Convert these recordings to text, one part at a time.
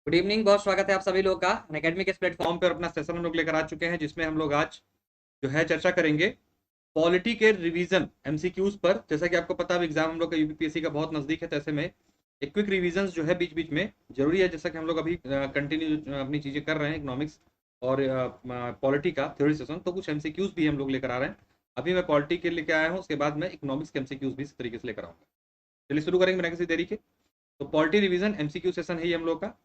Good evening. बहुत स्वागत है आप सभी लोग का अनअकैडमी के इस प्लेटफॉर्म पर। अपना सेशन हम लोग लेकर आ चुके हैं जिसमें हम लोग आज जो है चर्चा करेंगे पॉलिटी के रिवीजन एमसीक्यूज पर। जैसा कि आपको पता है एग्जाम हम लोग का यूपीपीएससी का बहुत नजदीक है, तो ऐसे में एक क्विक रिवीजन जो है बीच बीच में जरूरी है। जैसा कि हम लोग अभी कंटिन्यू अपनी चीजें कर रहे हैं इकोनॉमिक्स और पॉलिटी का थ्योरी सेशन, तो कुछ एमसीक्यूज भी हम लोग लेकर आ रहे हैं। अभी मैं पॉलिटी के लेकर आया हूँ, उसके बाद मैं इकोनॉमिक्स के एमसीक्यूज भी इस तरीके से लेकर आऊंगा। चलिए शुरू करेंगे बिना किसी देरी के। तो पॉलिटी रिवीजन एमसीक्यू सेशन है ये हम लोग का।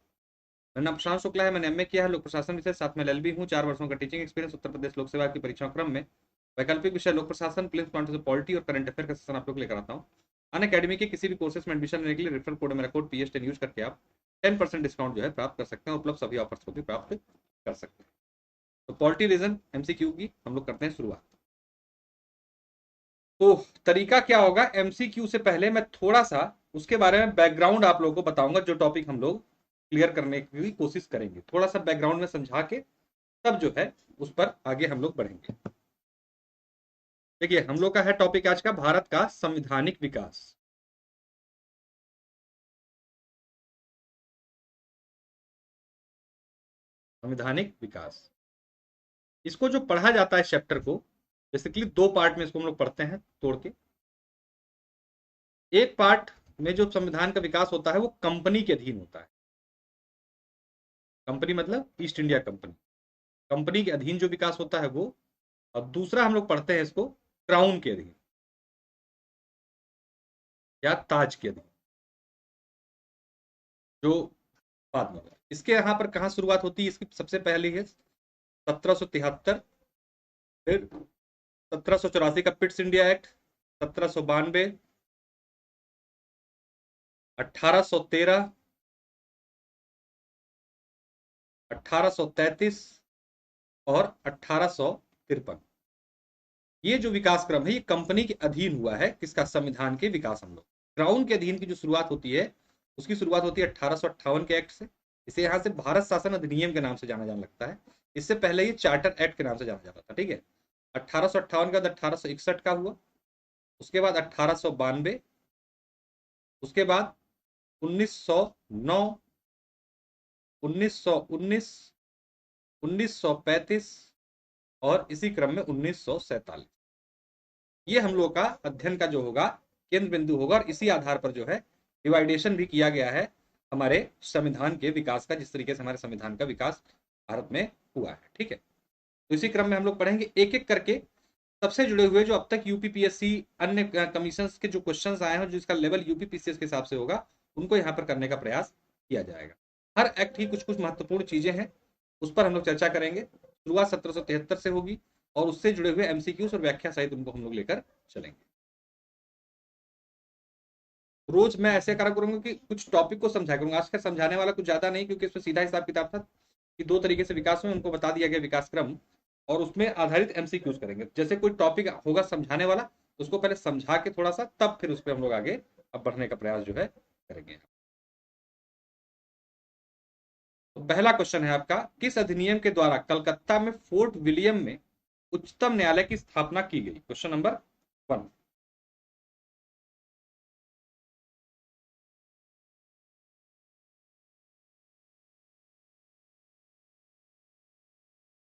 मेरा नाम प्रशांत शुक्ला है, मैंने एमए किया है लोक प्रशासन विषय, साथ में एलएलबी हूँ। 4 वर्षों का टीचिंग एक्सपीरियंस। उत्तर प्रदेश लोक सेवा की परीक्षा क्रम में वैकल्पिक विषय लोक प्रशासन, प्लेस पॉइंट ऑफ पॉलिटी और करंट अफेयर का सेशन आप लोग लेकर आता हूँ। अन अकेडमी के किसी भी कोर्सेज में एडमिशन लेने के लिए रेफर कोड मेरा कोड PS10 यूज करके आप 10% डिस्काउंट जो है प्राप्त कर सकते हैं, उपलब्ध सभी ऑफर्स को भी प्राप्त कर सकते हैं। तो पॉलिटी रीजन एमसीक्यू की हम लोग करते हैं शुरुआत। तो तरीका क्या होगा, एमसीक्यू से पहले मैं थोड़ा सा उसके बारे में बैकग्राउंड आप लोगों को बताऊंगा। जो टॉपिक हम लोग क्लियर करने की कोशिश करेंगे, थोड़ा सा बैकग्राउंड में समझा के तब जो है उस पर आगे हम लोग बढ़ेंगे। देखिए हम लोग का है टॉपिक आज का भारत का संवैधानिक विकास। संवैधानिक विकास, इसको जो पढ़ा जाता है चैप्टर को बेसिकली दो पार्ट में इसको हम लोग पढ़ते हैं तोड़ के। एक पार्ट में जो संविधान का विकास होता है वो कंपनी के अधीन होता है। कंपनी मतलब ईस्ट इंडिया कंपनी, कंपनी के अधीन जो विकास होता है वो। और दूसरा हम लोग पढ़ते हैं इसको क्राउन के अधीन या ताज के अधीन, जो बाद में होगा। इसके यहाँ पर कहाँ शुरुआत होती है, इसकी सबसे पहले है 1773, फिर 1784 का पिट्स इंडिया एक्ट, 1792, 1813, 1833 और 1853। ये जो विकास क्रम है ये कंपनी के अधीन हुआ है। किसका? संविधान के विकास। हम लोग क्राउन के अधीन की जो शुरुआत होती है उसकी शुरुआत होती है 1858 के एक्ट से। इसे यहाँ से भारत शासन अधिनियम के नाम से जाना जाने लगता है। इससे पहले ये चार्टर एक्ट के नाम से जाना जाता था। ठीक है, 1858 के बाद 1861 का हुआ, उसके बाद 1892, उसके बाद 1909, 1919, 1935 और इसी क्रम में 1947। ये हम लोग का अध्ययन का जो होगा केंद्र बिंदु होगा, और इसी आधार पर जो है डिवाइडेशन भी किया गया है हमारे संविधान के विकास का, जिस तरीके से हमारे संविधान का विकास भारत में हुआ है। ठीक है, तो इसी क्रम में हम लोग पढ़ेंगे एक एक करके सबसे जुड़े हुए जो अब तक यूपीपीएससी अन्य कमीशन के जो क्वेश्चन आए हैं, जिसका लेवल यूपीपीसीएस के हिसाब से होगा, उनको यहाँ पर करने का प्रयास किया जाएगा। हर एक्ट की कुछ कुछ महत्वपूर्ण चीजें हैं, उस पर हम लोग चर्चा करेंगे। शुरुआत 1773 से होगी और उससे जुड़े हुए एमसीक्यूज और व्याख्या सहित उनको हम लोग लेकर चलेंगे। रोज मैं ऐसे करा करूंगा कि कुछ टॉपिक को समझा करूंगा। आज का समझाने वाला कुछ ज्यादा नहीं, क्योंकि इसमें सीधा हिसाब किताब था कि दो तरीके से विकास में उनको बता दिया गया विकास क्रम, और उसमें आधारित एमसीक्यूज करेंगे। जैसे कोई टॉपिक होगा समझाने वाला, उसको पहले समझा के थोड़ा सा, तब फिर उस पर हम लोग आगे अब बढ़ने का प्रयास जो है करेंगे। तो पहला क्वेश्चन है आपका, किस अधिनियम के द्वारा कलकत्ता में फोर्ट विलियम में उच्चतम न्यायालय की स्थापना की गई? Question number 1।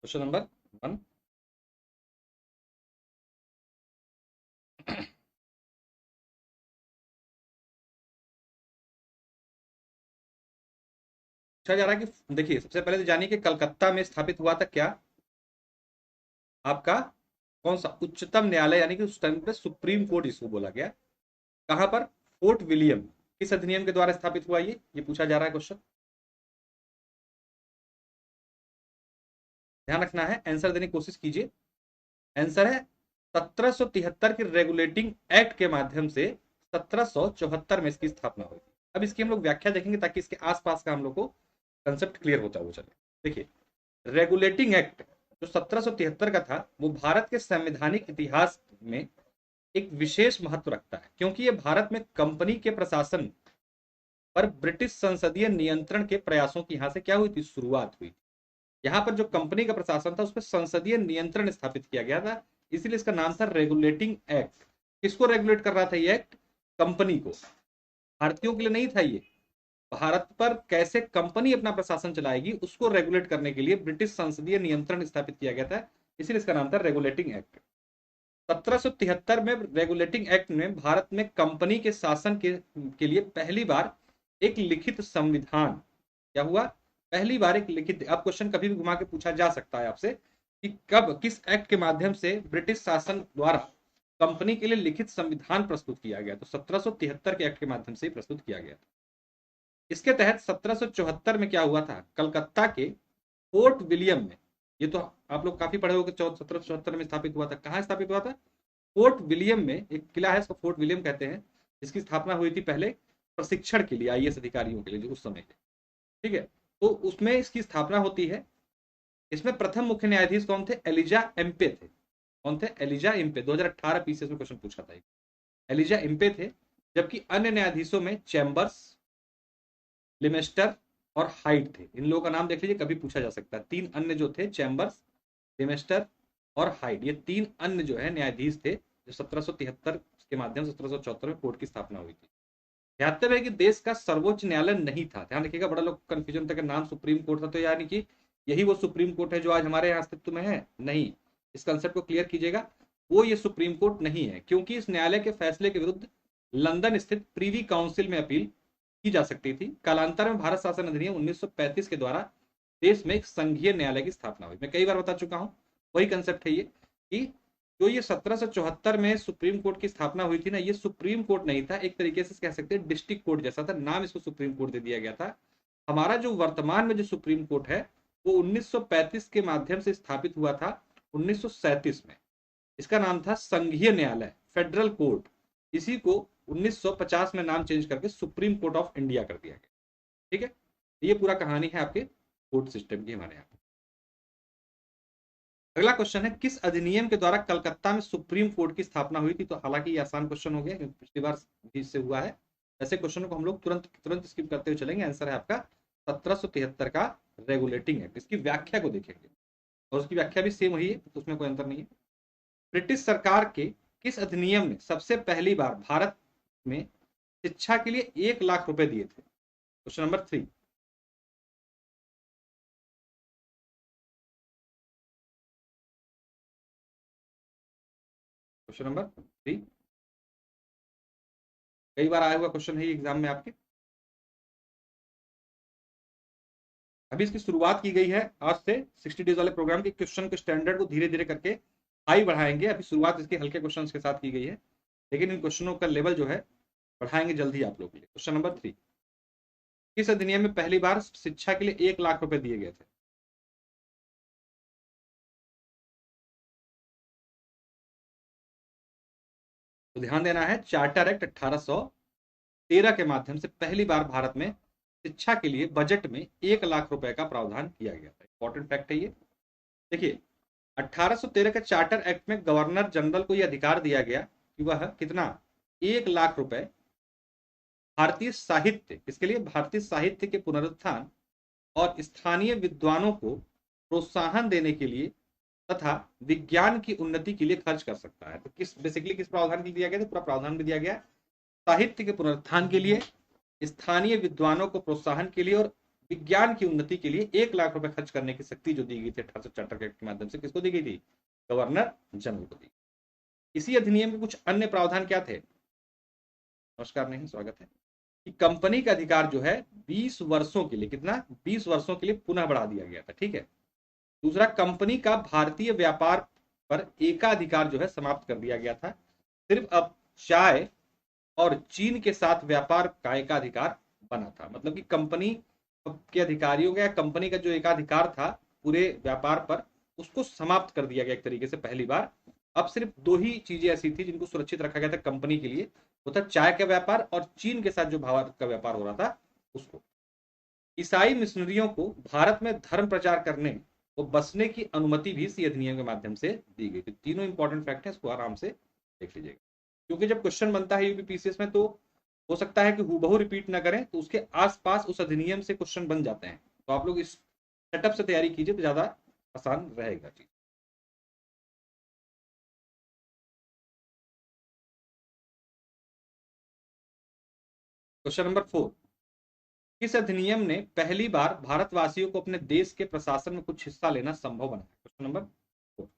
क्वेश्चन नंबर 1, पूछा जा रहा है कि देखिए सबसे पहले तो जानिए कि कलकत्ता में स्थापित हुआ था क्या आपका, कौन सा उच्चतम न्यायालय, यानी कि उस टाइम पे सुप्रीम कोर्ट इसको बोला गया। कहां पर? Fort William. किस अधिनियम के द्वारा स्थापित हुआ ये पूछा जा रहा है क्वेश्चन। ध्यान रखना है, आंसर देने की कोशिश कीजिए। आंसर है 1773 के रेगुलेटिंग एक्ट के माध्यम से 1774 में इसकी स्थापना हुई थी। अब इसकी हम लोग व्याख्या देखेंगे ताकि इसके आसपास का हम लोग को कंसेप्ट क्लियर होता हुआ चले। देखिए रेगुलेटिंग एक्ट जो 1773 का था वो भारत के संवैधानिक इतिहास में एक विशेष महत्व रखता है, क्योंकि ये भारत में कंपनी के प्रशासन पर ब्रिटिश संसदीय नियंत्रण के प्रयासों की यहां से क्या हुई थी? शुरुआत हुई। यहाँ पर जो कंपनी का प्रशासन था उस पर संसदीय नियंत्रण स्थापित किया गया था, इसीलिए इसका नाम था रेगुलेटिंग एक्ट। किसको रेगुलेट कर रहा था ये एक्ट? कंपनी को, भारतीयों के लिए नहीं था ये। भारत पर कैसे कंपनी अपना प्रशासन चलाएगी उसको रेगुलेट करने के लिए ब्रिटिश संसदीय नियंत्रण स्थापित किया गया था, इसीलिए इसका नाम था रेगुलेटिंग एक्ट। 1773 में रेगुलेटिंग एक्ट में भारत में कंपनी के शासन के लिए पहली बार एक लिखित संविधान क्या हुआ, पहली बार एक लिखित, अब क्वेश्चन कभी भी घुमा के पूछा जा सकता है आपसे कि कब किस एक्ट के माध्यम से ब्रिटिश शासन द्वारा कंपनी के लिए लिखित संविधान प्रस्तुत किया गया, तो 1773 के एक्ट के माध्यम से प्रस्तुत किया गया था। इसके तहत 1774 में क्या हुआ था, कलकत्ता के फोर्ट विलियम में, ये तो आप लोग काफी पढ़े होंगे, 1774 में स्थापित हुआ था। कहाँ स्थापित हुआ था, फोर्ट विलियम में एक किला है, इसको फोर्ट विलियम कहते हैं, इसकी स्थापना हुई थी पहले प्रशिक्षण के लिए, आईएएस अधिकारियों के लिए जो उस समय के, ठीक है, तो उसमें इसकी स्थापना होती है। इसमें प्रथम मुख्य न्यायाधीश कौन थे, एलिजा एम्पे थे। कौन थे, एलिजा इम्पे, 2018 पीसीएस में क्वेश्चन पूछा था, एलिजा इम्पे थे। जबकि अन्य न्यायाधीशों में चैम्बर्स, लिमेस्टर और हाइड थे। इन लोगों का नाम देख लीजिए, कभी पूछा जा सकता है। तीन अन्य जो थे, चैम्बर्स, लिमेस्टर और हाइड, ये तीन अन्य जो है न्यायाधीश थे जो 1773 के माध्यम से 1774 में कोर्ट की स्थापना हुई थी। ध्यातव्य है कि देश का सर्वोच्च न्यायालय नहीं था, ध्यान रखिएगा, बड़ा लोग कंफ्यूजन था कि नाम सुप्रीम कोर्ट था तो यानी कि यही वो सुप्रीम कोर्ट है जो आज हमारे यहाँ अस्तित्व में है, नहीं, इस कंसेप्ट को क्लियर कीजिएगा। वो ये सुप्रीम कोर्ट नहीं है, क्योंकि इस न्यायालय के फैसले के विरुद्ध लंदन स्थित प्रीवी काउंसिल में अपील की जा सकती थी। कालांतर में भारत शासन अधिनियम 1935 के द्वारा देश में एक संघीय न्यायालय की स्थापना हुई। मैं कई बार बता चुका हूं, वही कंसेप्ट है ये कि जो ये 1774 में सुप्रीम कोर्ट की स्थापना हुई थी ना, ये सुप्रीम कोर्ट नहीं था, एक तरीके से कह सकते हैं डिस्ट्रिक्ट कोर्ट जैसा था, नाम इसको सुप्रीम कोर्ट दे दिया गया था। हमारा जो वर्तमान में जो सुप्रीम कोर्ट है वो 1935 के माध्यम से स्थापित हुआ था 1937 में। इसका नाम था संघीय न्यायालय, फेडरल कोर्ट। इसी को 1950 में नाम चेंज करके सुप्रीम कोर्ट ऑफ इंडिया कर दिया गया। ठीक है, ये पूरा कहानी है आपके कोर्ट सिस्टम की हमारे यहाँ। अगला क्वेश्चन है, किस अधिनियम के द्वारा कलकत्ता में सुप्रीम कोर्ट की स्थापना हुई थी। तो हालांकि ये आसान क्वेश्चन हो गया क्योंकि पिछली बार भी इससे हुआ है। ऐसे क्वेश्चन को हम लोग तुरंत तुरंत स्किप करते हुए चलेंगे। आंसर है आपका 1773 का रेगुलेटिंग एक्ट। इसकी व्याख्या को देखेंगे और उसकी व्याख्या भी सेम वही है, तो उसमें कोई अंतर नहीं है। ब्रिटिश सरकार के किस अधिनियम ने सबसे पहली बार भारत में शिक्षा के लिए 1 लाख रुपए दिए थे। Question number 3। क्वेश्चन नंबर 3 कई बार आया हुआ क्वेश्चन है एग्जाम में आपके। अभी इसकी शुरुआत की गई है आज से 60 डेज वाले प्रोग्राम के क्वेश्चन के स्टैंडर्ड को धीरे धीरे करके हाई बढ़ाएंगे। अभी शुरुआत इसके हल्के क्वेश्चन के साथ की गई है, लेकिन इन क्वेश्चनों का लेवल जो है बढ़ाएंगे जल्दी आप लोग के लिए। क्वेश्चन नंबर 3, किस अधिनियम में पहली बार शिक्षा के लिए 1 लाख रुपए दिए गए थे। तो ध्यान देना है, चार्टर एक्ट 1813 के माध्यम से पहली बार भारत में शिक्षा के लिए बजट में 1 लाख रुपए का प्रावधान किया गया था। इंपॉर्टेंट फैक्ट है ये। देखिए, 1813 के चार्टर एक्ट में गवर्नर जनरल को यह अधिकार दिया गया कि वह कितना, 1 लाख रुपए भारतीय साहित्य, इसके लिए भारतीय साहित्य के पुनरुत्थान और स्थानीय विद्वानों को प्रोत्साहन देने के लिए तथा विज्ञान की उन्नति के लिए खर्च कर सकता है। तो किस बेसिकली किस प्रावधान के लिए दिया गया, तो पूरा प्रावधान भी दिया गया साहित्य के पुनरुत्थान के लिए, स्थानीय विद्वानों को प्रोत्साहन के लिए और विज्ञान की उन्नति के लिए 1 लाख रुपए खर्च करने की शक्ति जो दी गई थी 1874 के माध्यम से, किसको दी गई थी, गवर्नर जनरल को दी। इसी अधिनियम के कुछ अन्य प्रावधान क्या थे, नमस्कार नहीं स्वागत है, कि कंपनी का अधिकार जो है 20 वर्षों के लिए, कितना, 20 वर्षों के लिए पुनः बढ़ा दिया गया था। ठीक है। दूसरा, कंपनी का भारतीय व्यापार पर एकाधिकार जो है समाप्त कर दिया गया था। सिर्फ अब चाय और चीन के साथ व्यापार का एकाधिकार बना था। मतलब कि कंपनी के अधिकारियों का या कंपनी का जो एकाधिकार था पूरे व्यापार पर, उसको समाप्त कर दिया गया एक तरीके से पहली बार। अब सिर्फ दो ही चीजें ऐसी थी जिनको सुरक्षित रखा गया था कंपनी के लिए, वो था चाय का व्यापार और चीन के साथ जो भारत का व्यापार हो रहा था उसको। ईसाई मिशनरियों को भारत में धर्म प्रचार करने और बसने की अनुमति भी इसी अधिनियम के माध्यम से दी गई थी। तीनों इंपॉर्टेंट फैक्ट है, इसको आराम से देख लीजिएगा, क्योंकि जब क्वेश्चन बनता है यूपीपीसीएस में तो हो सकता है कि हूबहू रिपीट ना करें, तो उसके आसपास उस अधिनियम से क्वेश्चन बन जाते हैं। तो आप लोग इस सेटअप से तैयारी कीजिए तो ज्यादा आसान रहेगा चीज। क्वेश्चन नंबर 4, किस अधिनियम ने पहली बार भारतवासियों को अपने देश के प्रशासन में कुछ हिस्सा लेना संभव बनाया? Question number 4।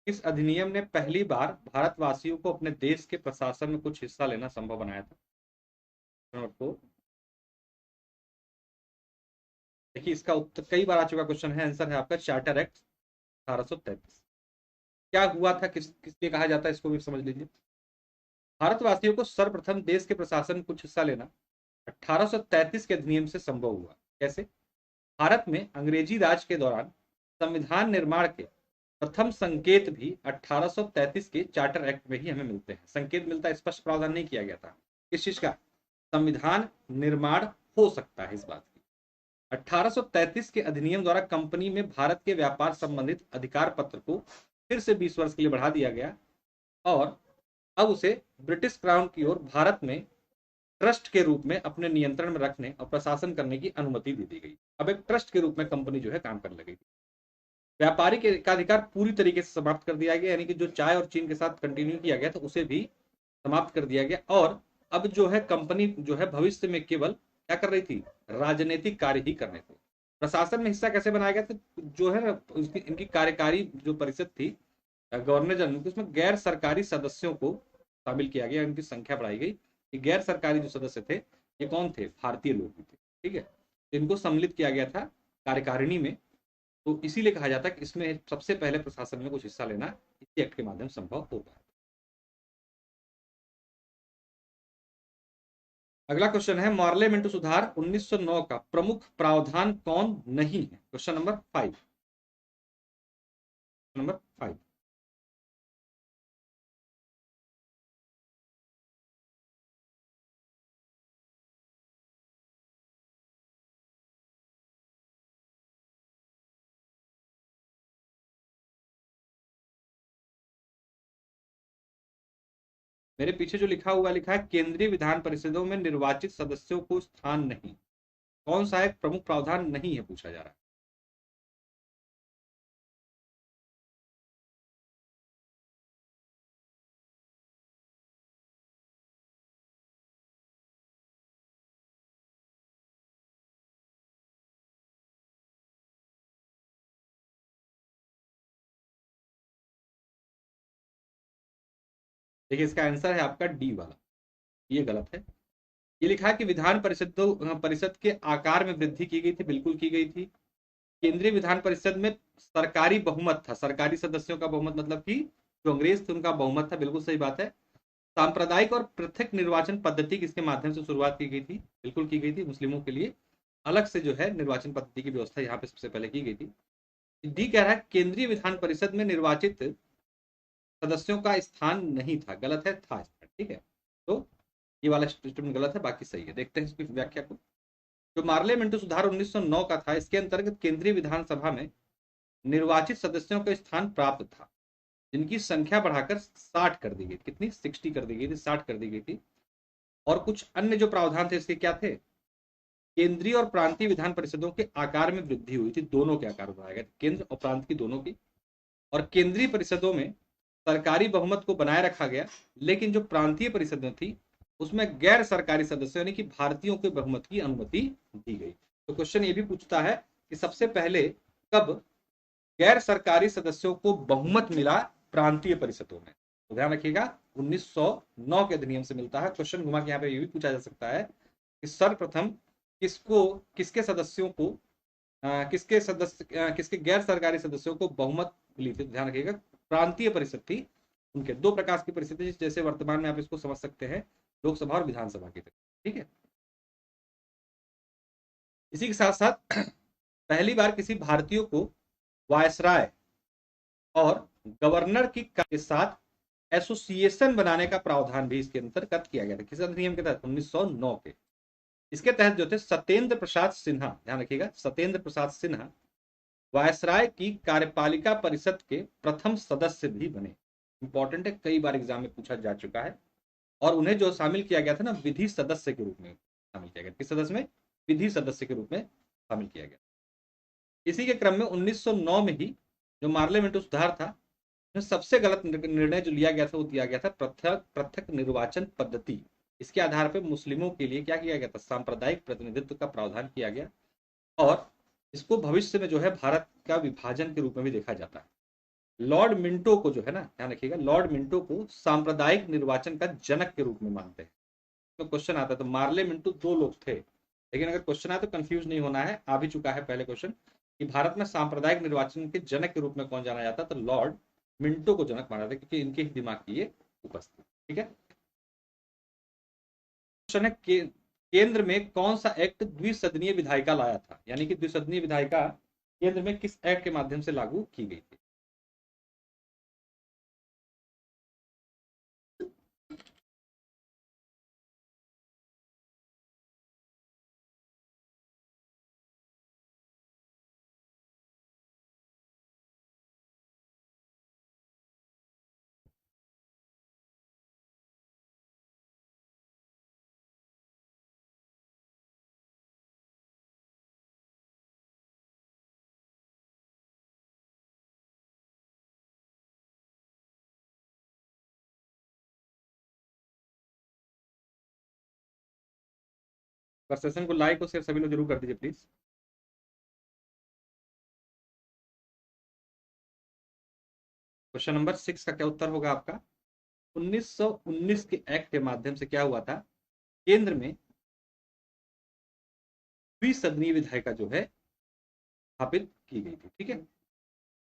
किस अधिनियम ने पहली बार भारतवासियों को अपने देश के प्रशासन में कुछ हिस्सा लेना संभव बनाया था? नंबर 4। देखिए इसका उत्तर कई बार आ चुका क्वेश्चन है, आंसर है आपका चार्टर एक्ट 1833। क्या हुआ था, किसके कहा जाता है, इसको भी समझ लीजिए। भारतवासियों को सर्वप्रथम देश के प्रशासन में कुछ हिस्सा लेना 1833 के अधिनियम से संभव हुआ। कैसे? भारत में अंग्रेजी राज के दौरान संविधान निर्माण के प्रथम संकेत भी 1833 के चार्टर एक्ट में ही हमें मिलते हैं। संकेत मिलता है, स्पष्ट प्रावधान नहीं किया गया था किस चीज का, संविधान निर्माण हो सकता है इस बात की। 1833 के अधिनियम द्वारा कंपनी में भारत के व्यापार संबंधित अधिकार पत्र को फिर से 20 वर्ष के लिए बढ़ा दिया गया और अब उसे ब्रिटिश क्राउन की ओर भारत में ट्रस्ट के रूप में अपने नियंत्रण में रखने और प्रशासन करने की अनुमति दे दी गई। अब एक ट्रस्ट के रूप में कंपनी जो है काम करने लगेगी। व्यापारिक एकाधिकार पूरी तरीके से समाप्त कर दिया गया, यानी कि जो चाय और चीन के साथ कंटिन्यू किया गया था उसे भी समाप्त कर दिया गया। और अब जो है कंपनी जो है भविष्य में केवल क्या कर रही थी, राजनीतिक कार्य ही करने थे। प्रशासन में हिस्सा कैसे बनाया गया था, जो है ना इनकी कार्यकारी जो परिषद थी गवर्नर जनरल की, उसमें गैर सरकारी सदस्यों को शामिल किया गया, इनकी संख्या बढ़ाई गई कि गैर सरकारी जो सदस्य थे ये कौन थे, भारतीय लोग भी थे। ठीक है, इनको सम्मिलित किया गया था कार्यकारिणी में। तो इसीलिए कहा जाता है कि इसमें सबसे पहले प्रशासन में कुछ हिस्सा लेना इसी एक्ट के माध्यम से संभव हो पाया। अगला क्वेश्चन है, पार्लियामेंट सुधार 1909 का प्रमुख प्रावधान कौन नहीं है? Question number 5। नंबर 5। मेरे पीछे जो लिखा हुआ लिखा है केंद्रीय विधान परिषदों में निर्वाचित सदस्यों को स्थान नहीं, कौन सा एक प्रमुख प्रावधान नहीं है पूछा जा रहा है। देखिए इसका आंसर है आपका डी वाला, ये गलत है। ये लिखा है कि विधान परिषदों परिषद के आकार में वृद्धि की गई थी, बिल्कुल की गई थी। केंद्रीय विधान परिषद में सरकारी बहुमत था, सरकारी सदस्यों का बहुमत मतलब कि जो अंग्रेज थे उनका बहुमत था, बिल्कुल सही बात है। सांप्रदायिक और पृथक निर्वाचन पद्धति किसके माध्यम से शुरुआत की गई थी, बिल्कुल की गई थी, मुस्लिमों के लिए अलग से जो है निर्वाचन पद्धति की व्यवस्था यहाँ पे सबसे पहले की गई थी। डी कह रहा है केंद्रीय विधान परिषद में निर्वाचित सदस्यों का स्थान नहीं था, गलत है, था स्थान। ठीक है, तो ये वाला स्टेटमेंट गलत है, बाकी सही है। देखते हैं इसकी व्याख्या को। जो पार्लियामेंट सुधार 1909 का था, इसके अंतर्गत केंद्रीय विधानसभा में निर्वाचित सदस्यों का स्थान प्राप्त था, जिनकी संख्या बढ़ाकर 60 कर दी गई। कितनी? 60 कर दी गई थी, 60 कर दी गई थी। और कुछ अन्य जो प्रावधान थे इसके क्या थे, केंद्रीय और प्रांतीय विधान परिषदों के आकार में वृद्धि हुई थी, दोनों के आकार बढ़ाए गए, केंद्र और प्रांत की दोनों की। और केंद्रीय परिषदों में सरकारी बहुमत को बनाए रखा गया, लेकिन जो प्रांतीय परिषदें थी उसमें गैर सरकारी सदस्यों यानी कि भारतीयों के बहुमत की अनुमति दी गई। तो क्वेश्चन ये भी पूछता है कि सबसे पहले कब गैर सरकारी सदस्यों को बहुमत मिला प्रांतीय परिषदों में? तो ध्यान रखिएगा 1909 के अधिनियम से मिलता है। क्वेश्चन घुमा के यहाँ पे ये भी पूछा जा सकता है कि सर्वप्रथम किसको, किसके सदस्यों को किसके सदस्य किसके गैर सरकारी सदस्यों को बहुमत मिली थी? ध्यान रखिएगा प्रांतीय परिषद थी, उनके दो प्रकार की परिषद थी, जैसे वर्तमान में आप इसको समझ सकते हैं लोकसभा और विधानसभा की तरह। ठीक है, इसी के साथ साथ पहली बार किसी भारतीय को वायसराय और गवर्नर की के साथ एसोसिएशन बनाने का प्रावधान भी इसके अंतर्गत किया गया था। किस अधिनियम के तहत? 1909 के। इसके तहत जो थे सत्येंद्र प्रसाद सिन्हा, ध्यान रखिएगा सत्येंद्र प्रसाद सिन्हा वायसराय की कार्यपालिका परिषद के प्रथम सदस्य भी बने। इंपॉर्टेंट है, कई बार एग्जाम में पूछा जा चुका है। और उन्हें जो शामिल किया गया था ना, विधि सदस्य के रूप में शामिल किया गया। किस सदस्य में? विधि सदस्य के रूप में शामिल किया गया। इसी के क्रम में 1909 में ही जो पार्लियामेंट सुधार था, उसमें सबसे गलत निर्णय जो लिया गया था वो दिया गया था पृथक पृथक निर्वाचन पद्धति। इसके आधार पर मुस्लिमों के लिए क्या किया गया था? सांप्रदायिक प्रतिनिधित्व का प्रावधान किया गया। और इसको भविष्य में जो है भारत का विभाजन के रूप में भी देखा जाता है। लॉर्ड मिंटो को जो है ना, ध्यान रखिएगा, लॉर्ड मिंटो को सांप्रदायिक निर्वाचन का जनक के रूप में मानते हैं। तो क्वेश्चन आता है, तो मार्ले मिंटो दो लोग थे, लेकिन अगर क्वेश्चन आए तो कंफ्यूज नहीं होना है। आ भी चुका है पहले क्वेश्चन कि भारत में सांप्रदायिक निर्वाचन के जनक के रूप में कौन जाना जाता है, तो लॉर्ड मिंटो को जनक माना जाता है, क्योंकि इनके ही दिमाग की ये उपस्थिति। ठीक है। क्वेश्चन है केंद्र में कौन सा एक्ट द्विसदनीय विधायिका लाया था, यानी कि द्विसदनीय विधायिका केंद्र में किस एक्ट के माध्यम से लागू की गई थी? पर सेशन को लाइक और शेयर सभी लोग जरूर कर दीजिए प्लीज। क्वेश्चन नंबर 6 का क्या उत्तर होगा आपका? 1919 के एक्ट के माध्यम से क्या हुआ था? केंद्र में द्विसदनीय विधायिका जो है स्थापित की गई थी। ठीक है,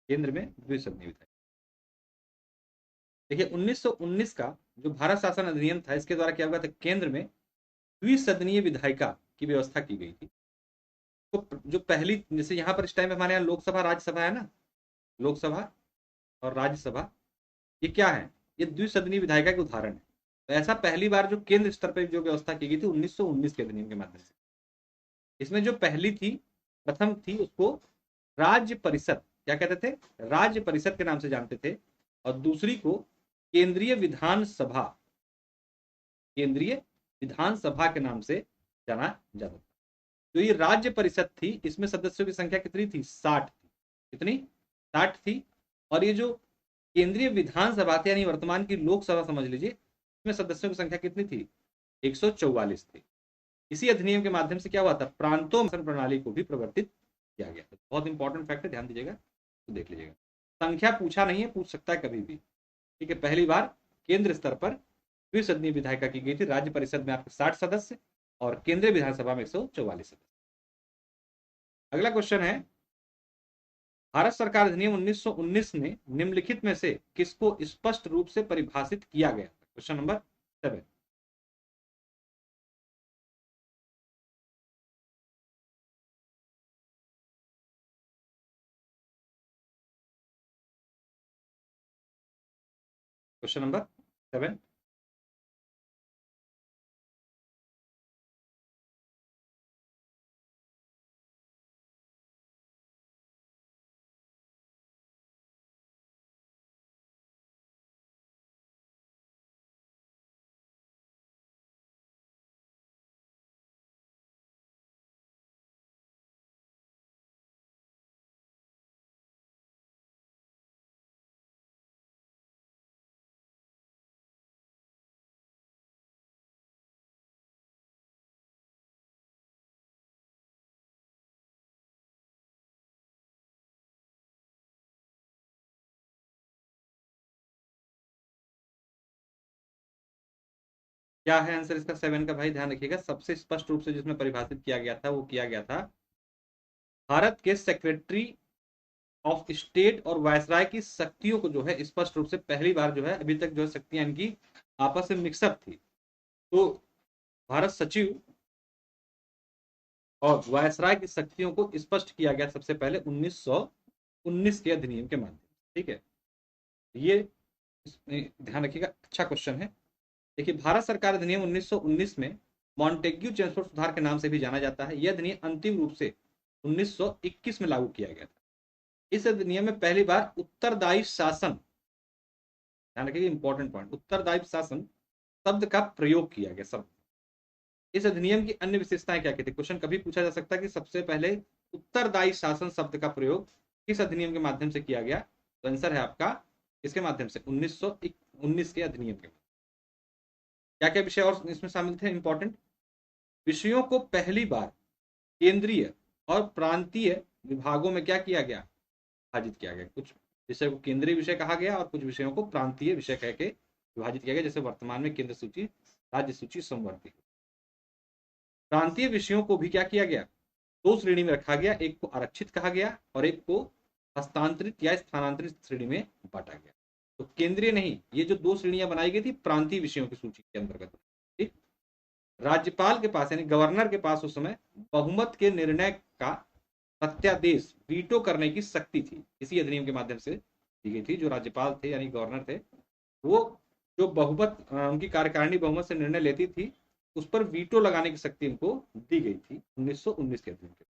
केंद्र में द्विसदनीय विधायिका। देखिए 1919 का जो भारत शासन अधिनियम था, इसके द्वारा क्या हुआ था? केंद्र में द्विसदनीय विधायिका की व्यवस्था की गई थी। तो जो पहली, जैसे यहाँ पर इस टाइम हमारे यहाँ लोकसभा राज्यसभा है ना, लोकसभा और राज्यसभा, ये क्या है? ये द्विसदनीय विधायिका के उदाहरण है। तो ऐसा पहली बार जो केंद्र स्तर पर जो व्यवस्था की गई थी 1919 के अधिनियम के माध्यम से। इसमें जो पहली थी, प्रथम थी, उसको राज्य परिषद क्या कहते थे? राज्य परिषद के नाम से जानते थे। और दूसरी को केंद्रीय विधानसभा, केंद्रीय विधानसभा के नाम से जाना जाता था। तो ये राज्य परिषद थी, इसमें सदस्यों की संख्या कितनी थी? 60 थी। कितनी? 60 थी। और ये जो केंद्रीय विधानसभा थी, यानी वर्तमान की लोकसभा समझ लीजिए, इसमें सदस्यों की संख्या कितनी थी? 144 थी। इसी अधिनियम के माध्यम से क्या हुआ था? प्रांतों में प्रणाली को भी प्रवर्तित किया गया था। बहुत इंपॉर्टेंट फैक्ट है, ध्यान दीजिएगा, तो देख लीजिएगा। संख्या पूछा नहीं है, पूछ सकता है कभी भी। ठीक है, पहली बार केंद्र स्तर पर द्विसदनीय विधायिका की गई थी। राज्य परिषद में आपके 60 सदस्य और केंद्रीय विधानसभा में 144 सदस्य। अगला क्वेश्चन है, भारत सरकार अधिनियम 1919 ने निम्नलिखित में से किसको स्पष्ट रूप से परिभाषित किया गया? Question number 7। Question number 7। क्या है आंसर इसका 7 का? भाई ध्यान रखिएगा, सबसे स्पष्ट रूप से जिसमें परिभाषित किया गया था वो किया गया था भारत के सेक्रेटरी ऑफ स्टेट और वायसराय की शक्तियों को जो है स्पष्ट रूप से पहली बार जो है, अभी तक जो है शक्तियां इनकी आपस में मिक्सअप थी। तो भारत सचिव और वायसराय की शक्तियों को स्पष्ट किया गया सबसे पहले 1919 के अधिनियम के माध्यम से। ठीक है, ये ध्यान रखिएगा, अच्छा क्वेश्चन है। देखिए भारत सरकार अधिनियम 1919 में मॉन्टेग्यू चेम्सफोर्ड सुधार के नाम से भी जाना जाता है। यह अधिनियम अंतिम रूप से 1921 में लागू किया गया था। इस अधिनियम में पहली बार उत्तरदायी शासन ध्यान रखिए, इंपॉर्टेंट पॉइंट, उत्तरदायी शासन शब्द का प्रयोग किया गया सब। इस अधिनियम की अन्य विशेषताएं क्या कहती है, क्वेश्चन कभी पूछा जा सकता है कि सबसे पहले उत्तरदायी शासन शब्द का प्रयोग किस अधिनियम के माध्यम से किया गया, तो आंसर है आपका इसके माध्यम से 1919 के अधिनियम के। क्या क्या विषय और इसमें शामिल थे इंपॉर्टेंट, विषयों को पहली बार केंद्रीय और प्रांतीय विभागों में क्या किया गया, विभाजित किया गया। कुछ विषय को केंद्रीय विषय कहा गया और कुछ विषयों को प्रांतीय विषय कह के विभाजित किया गया, जैसे वर्तमान में केंद्र सूची, राज्य सूची, समवर्ती। प्रांतीय विषयों को भी क्या किया गया, दो श्रेणी में रखा गया, एक को आरक्षित कहा गया और एक को हस्तांतरित या स्थानांतरित श्रेणी में बांटा गया। तो केंद्रीय नहीं, ये जो दो श्रेणियां बनाई गई थी प्रांतीय विषयों की सूची के अंतर्गत। ठीक, राज्यपाल के पास यानी गवर्नर के पास उस समय बहुमत के निर्णय का सत्यादेश वीटो करने की शक्ति थी, इसी अधिनियम के माध्यम से दी गई थी। जो राज्यपाल थे यानी गवर्नर थे, वो जो बहुमत उनकी कार्यकारिणी बहुमत से निर्णय लेती थी, उस पर वीटो लगाने की शक्ति उनको दी गई थी 1919 के अधिनियम के।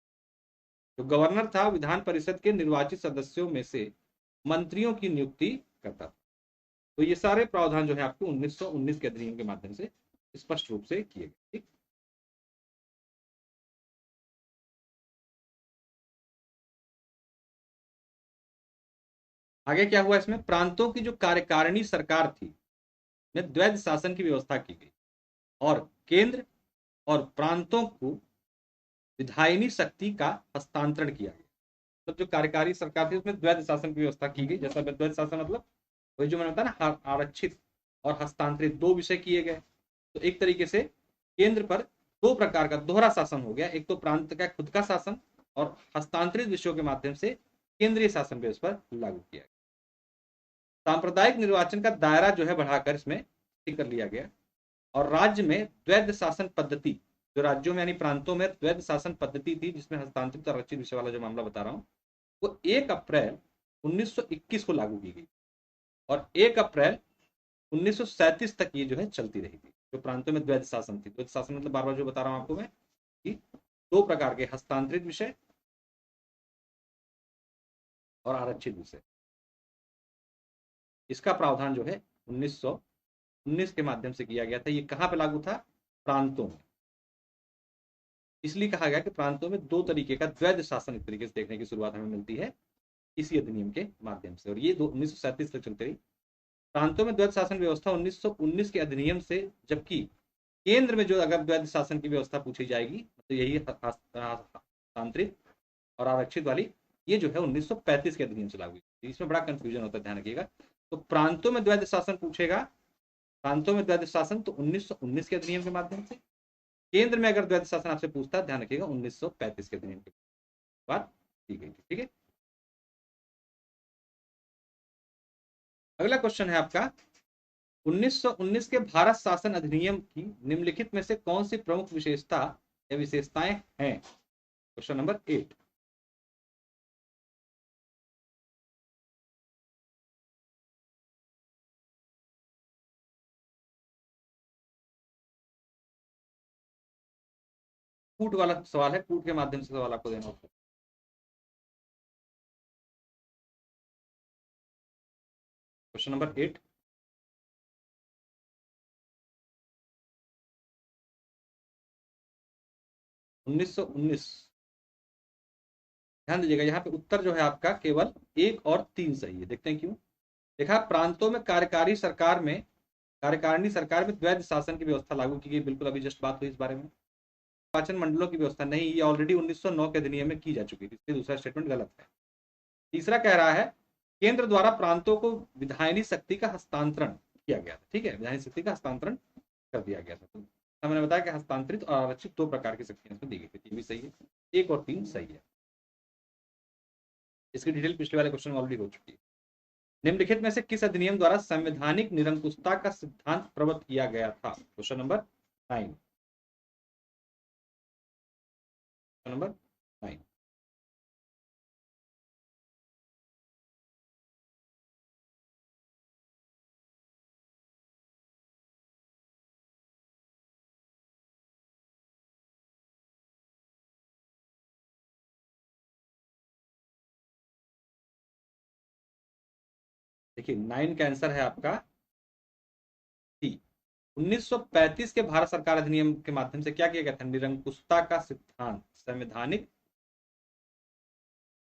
जो गवर्नर था विधान परिषद के निर्वाचित सदस्यों में से मंत्रियों की नियुक्ति करता था। तो ये सारे प्रावधान जो है आपको 1919 के अधिनियम के माध्यम से स्पष्ट रूप से किए गए। ठीक, आगे क्या हुआ, इसमें प्रांतों की जो कार्यकारिणी सरकार थी में द्वैध शासन की व्यवस्था की गई और केंद्र और प्रांतों को विधायिनी शक्ति का हस्तांतरण किया गया। मतलब जो कार्यकारी सरकार थी उसमें द्वैध शासन की व्यवस्था की गई। जैसा द्वैध शासन मतलब वही जो मैंने बताया ना, आरक्षित और हस्तांतरित दो विषय किए गए। तो एक तरीके से केंद्र पर दो प्रकार का दोहरा शासन हो गया, एक तो प्रांत का खुद का शासन और हस्तांतरित विषयों के माध्यम से केंद्रीय शासन भी उस पर लागू किया गया। सांप्रदायिक निर्वाचन का दायरा जो है बढ़ाकर इसमें कर लिया गया और राज्य में द्वैध शासन पद्धति, जो राज्यों में यानी प्रांतों में द्वैध शासन पद्धति थी जिसमें हस्तांतरित और आरक्षित विषय वाला जो मामला बता रहा हूं, वो 1 अप्रैल 1921 को लागू की गई और 1 अप्रैल 1937 तक ये जो है चलती रही थी। जो प्रांतों में द्वैध शासन थी, द्वैध शासन मतलब बार बार जो बता रहा हूं आपको मैं कि दो प्रकार के हस्तांतरित विषय और आरक्षित विषय, इसका प्रावधान जो है 1919 के माध्यम से किया गया था। ये कहां पे लागू था, प्रांतों में। इसलिए कहा गया कि प्रांतों में दो तरीके का द्वैध शासन एक तरीके से देखने की शुरुआत हमें मिलती है इसी अधिनियम के माध्यम से, और ये 1937 तक चलते रही। प्रांतों में द्वैध शासन व्यवस्था 1919 के अधिनियम से, जबकि केंद्र में जो अगर द्वैध शासन की व्यवस्था पूछी जाएगी तो यही हस्तांतरित और आरक्षित वाली, ये जो है 1935 के अधिनियम से लागू हुई। इसमें बड़ा कंफ्यूजन होता है, ध्यान रखिएगा। तो प्रांतों में द्वैध शासन पूछेगा, प्रांतों में द्वैध शासन तो 1919 के अधिनियम के माध्यम से, केंद्र में अगर द्वैध शासन आपसे पूछता है ध्यान रखिएगा 1935 के अधिनियम की बात की गई थी। ठीक है, अगला क्वेश्चन है आपका 1919 के भारत शासन अधिनियम की निम्नलिखित में से कौन सी प्रमुख विशेषता या विशेषताएं हैं। क्वेश्चन नंबर 8, कूट वाला सवाल है, कूट के माध्यम से सवाल आपको देना होगा। Question number 8, 1919। ध्यान दीजिएगा, यहाँ पे उत्तर जो है आपका केवल 1 और 3 सही है। देखते हैं क्यों। देखा, प्रांतों में कार्यकारी सरकार में, कार्यकारिणी सरकार में द्वैध शासन की व्यवस्था लागू की गई, बिल्कुल अभी जस्ट बात हुई इस बारे में। निर्वाचन मंडलों की व्यवस्था नहीं, ये ऑलरेडी 1909 के अधिनियम में की जा चुकी थी, इसलिए दूसरा स्टेटमेंट गलत है। तीसरा कह रहा है केंद्र द्वारा प्रांतों को विधायनी शक्ति का हस्तांतरण किया गया था। ठीक है, विधायनी शक्ति का हस्तांतरण कर दिया गया था। तो मैंने बताया कि हस्तांतरित और आरक्षित दो प्रकार की शक्तियां इसमें दी गई थी, भी सही है। 1 और 3 सही है। इसकी डिटेल पिछले वाले क्वेश्चन में ऑलरेडी हो चुकी है। निम्नलिखित में से किस अधिनियम द्वारा संवैधानिक निरंकुशता का सिद्धांत प्रबत किया गया था। Question number 9, number 9। देखिए 9 का आंसर है आपका सी। 1935 के भारत सरकार अधिनियम के माध्यम से क्या किया गया था? निरंकुशता का सिद्धांत, संवैधानिक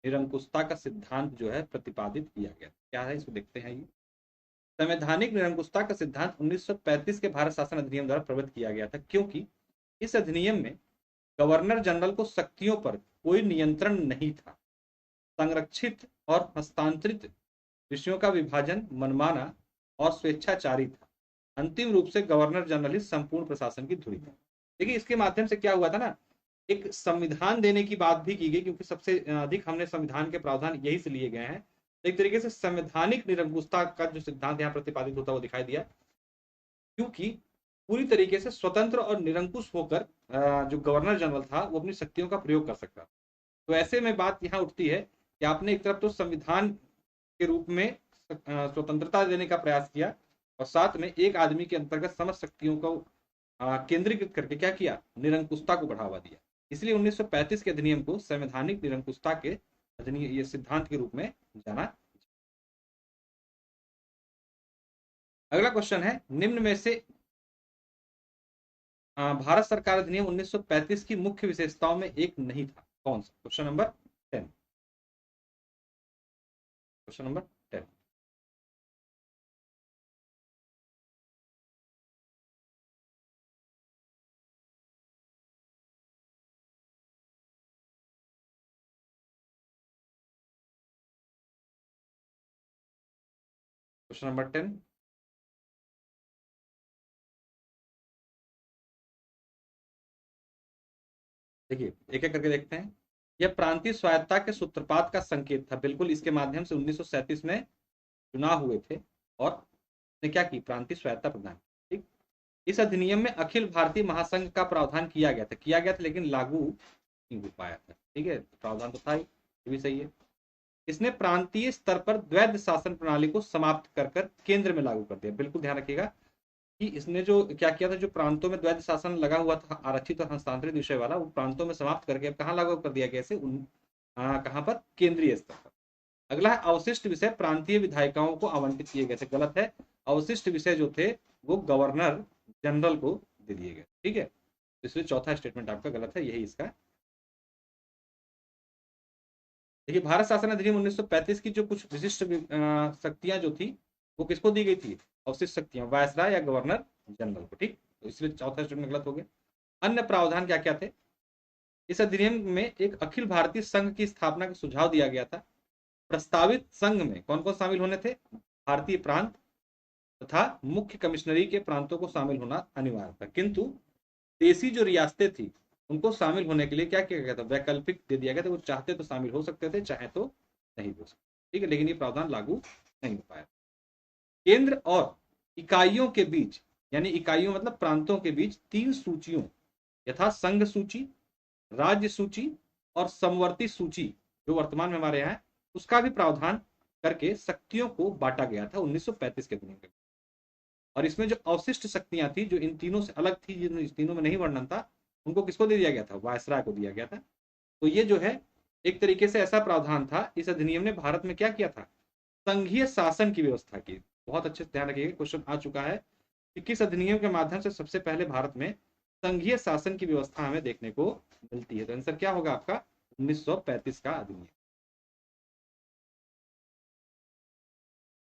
निरंकुशता का सिद्धांत जो है प्रतिपादित किया गया। क्या है इसको देखते हैं। ये संवैधानिक निरंकुशता का सिद्धांत 1935 के भारत शासन अधिनियम द्वारा प्रबद्ध किया गया था, क्योंकि इस अधिनियम में गवर्नर जनरल को शक्तियों पर कोई नियंत्रण नहीं था। संरक्षित और हस्तांतरित विषयों का विभाजन मनमाना और स्वेच्छाचारी था। अंतिम रूप से गवर्नर जनरल ही संपूर्ण प्रशासन की धुरी था। देखिए इसके माध्यम से क्या हुआ था ना, एक संविधान देने की बात भी की गई, क्योंकि सबसे अधिक हमने संविधान के प्रावधान यही से लिए गए हैं। एक तरीके से संवैधानिक निरंकुशता का जो सिद्धांत यहाँ प्रतिपादित होता हुआ दिखाई दिया, क्योंकि पूरी तरीके से स्वतंत्र और निरंकुश होकर जो गवर्नर जनरल था वो अपनी शक्तियों का प्रयोग कर सकता। तो ऐसे में बात यहाँ उठती है कि आपने एक तरफ तो संविधान के रूप में स्वतंत्रता देने का प्रयास किया, और साथ में एक आदमी के अंतर्गत समस्त शक्तियों को केंद्रीकृत करके क्या किया? निरंकुशता को बढ़ावा दिया। इसलिए 1935 के अधिनियम को संवैधानिक निरंकुशता के अधिनियम, ये सिद्धांत के रूप में जाना। अगला क्वेश्चन है, निम्न में से भारत सरकार अधिनियम 1935 की मुख्य विशेषताओं में एक नहीं था, कौन सा? Question number 10। Question number 10। Question number 10। देखिए एक एक करके देखते हैं। यह प्रांतीय स्वायत्तता के सूत्रपात का संकेत था। बिल्कुल इसके माध्यम से 1937 में चुनाव हुए थे और ने क्या की? प्रांतीय स्वायत्तता प्रदान की। ठीक, इस अधिनियम में अखिल भारतीय महासंघ का प्रावधान किया गया था लेकिन लागू नहीं हो पाया था। ठीक है, प्रावधान तो था ही, ये भी सही है। इसने प्रांतीय स्तर पर द्वैध शासन प्रणाली को समाप्त कर केंद्र में लागू कर दिया। बिल्कुल ध्यान रखिएगा कि इसने जो क्या किया था, जो प्रांतों में द्वैध शासन लगा हुआ था आरक्षित और हस्तांतरित विषय वाला, वो प्रांतों में समाप्त करके अब कहाँ लागू कर दिया गया? इसे कहाँ पर? केंद्रीय स्तर पर। अगला है अवशिष्ट विषय प्रांतीय विधायिकाओं को आवंटित किए गए थे। गलत है, अवशिष्ट विषय जो थे वो गवर्नर जनरल को दे दिए गए। ठीक है, इसलिए चौथा स्टेटमेंट आपका गलत है, यही इसका। देखिए भारत शासन अधिनियम 1935 की जो कुछ विशिष्ट शक्तियां जो थी वो किसको दी गई थी? अवशिष्ट शक्तियां वायसराय या गवर्नर जनरल को। ठीक, तो इसलिए चौथा स्टेटमेंट गलत हो गया। अन्य प्रावधान क्या क्या थे? इस अधिनियम में एक अखिल भारतीय संघ की स्थापना का सुझाव दिया गया था। प्रस्तावित संघ में कौन कौन शामिल होने थे? भारतीय प्रांत तथा मुख्य कमिश्नरी के प्रांतों को शामिल होना अनिवार्य था, किंतु देसी जो रियासतें थी उनको शामिल होने के लिए क्या किया गया था? वैकल्पिक दे दिया गया था। वो चाहते तो शामिल हो सकते थे, चाहे तो नहीं हो सकते। ठीक है, लेकिन ये प्रावधान लागू नहीं हो पाया। केंद्र और इकाइयों के बीच, यानी इकाइयों मतलब प्रांतों के बीच 3 सूचियों यथा संघ सूची, राज्य सूची और समवर्ती सूची जो वर्तमान में हमारे यहाँ है, उसका भी प्रावधान करके शक्तियों को बांटा गया था 1935 के अधिनियम में। और इसमें जो अवशिष्ट शक्तियां थी जो इन तीनों से अलग थी, जिन इस तीनों में नहीं वर्णन था, उनको किसको दे दिया गया था? वायसराय को दिया गया था। तो ये जो है एक तरीके से ऐसा प्रावधान था, इस अधिनियम ने भारत में क्या किया था? संघीय शासन की व्यवस्था की। बहुत अच्छे से ध्यान रखिएगा, क्वेश्चन आ चुका है कि किस अधिनियम के माध्यम से सबसे पहले भारत में संघीय शासन की व्यवस्था हमें देखने को मिलती है। तो आंसर क्या होगा आपका? 1935 का अधिनियम।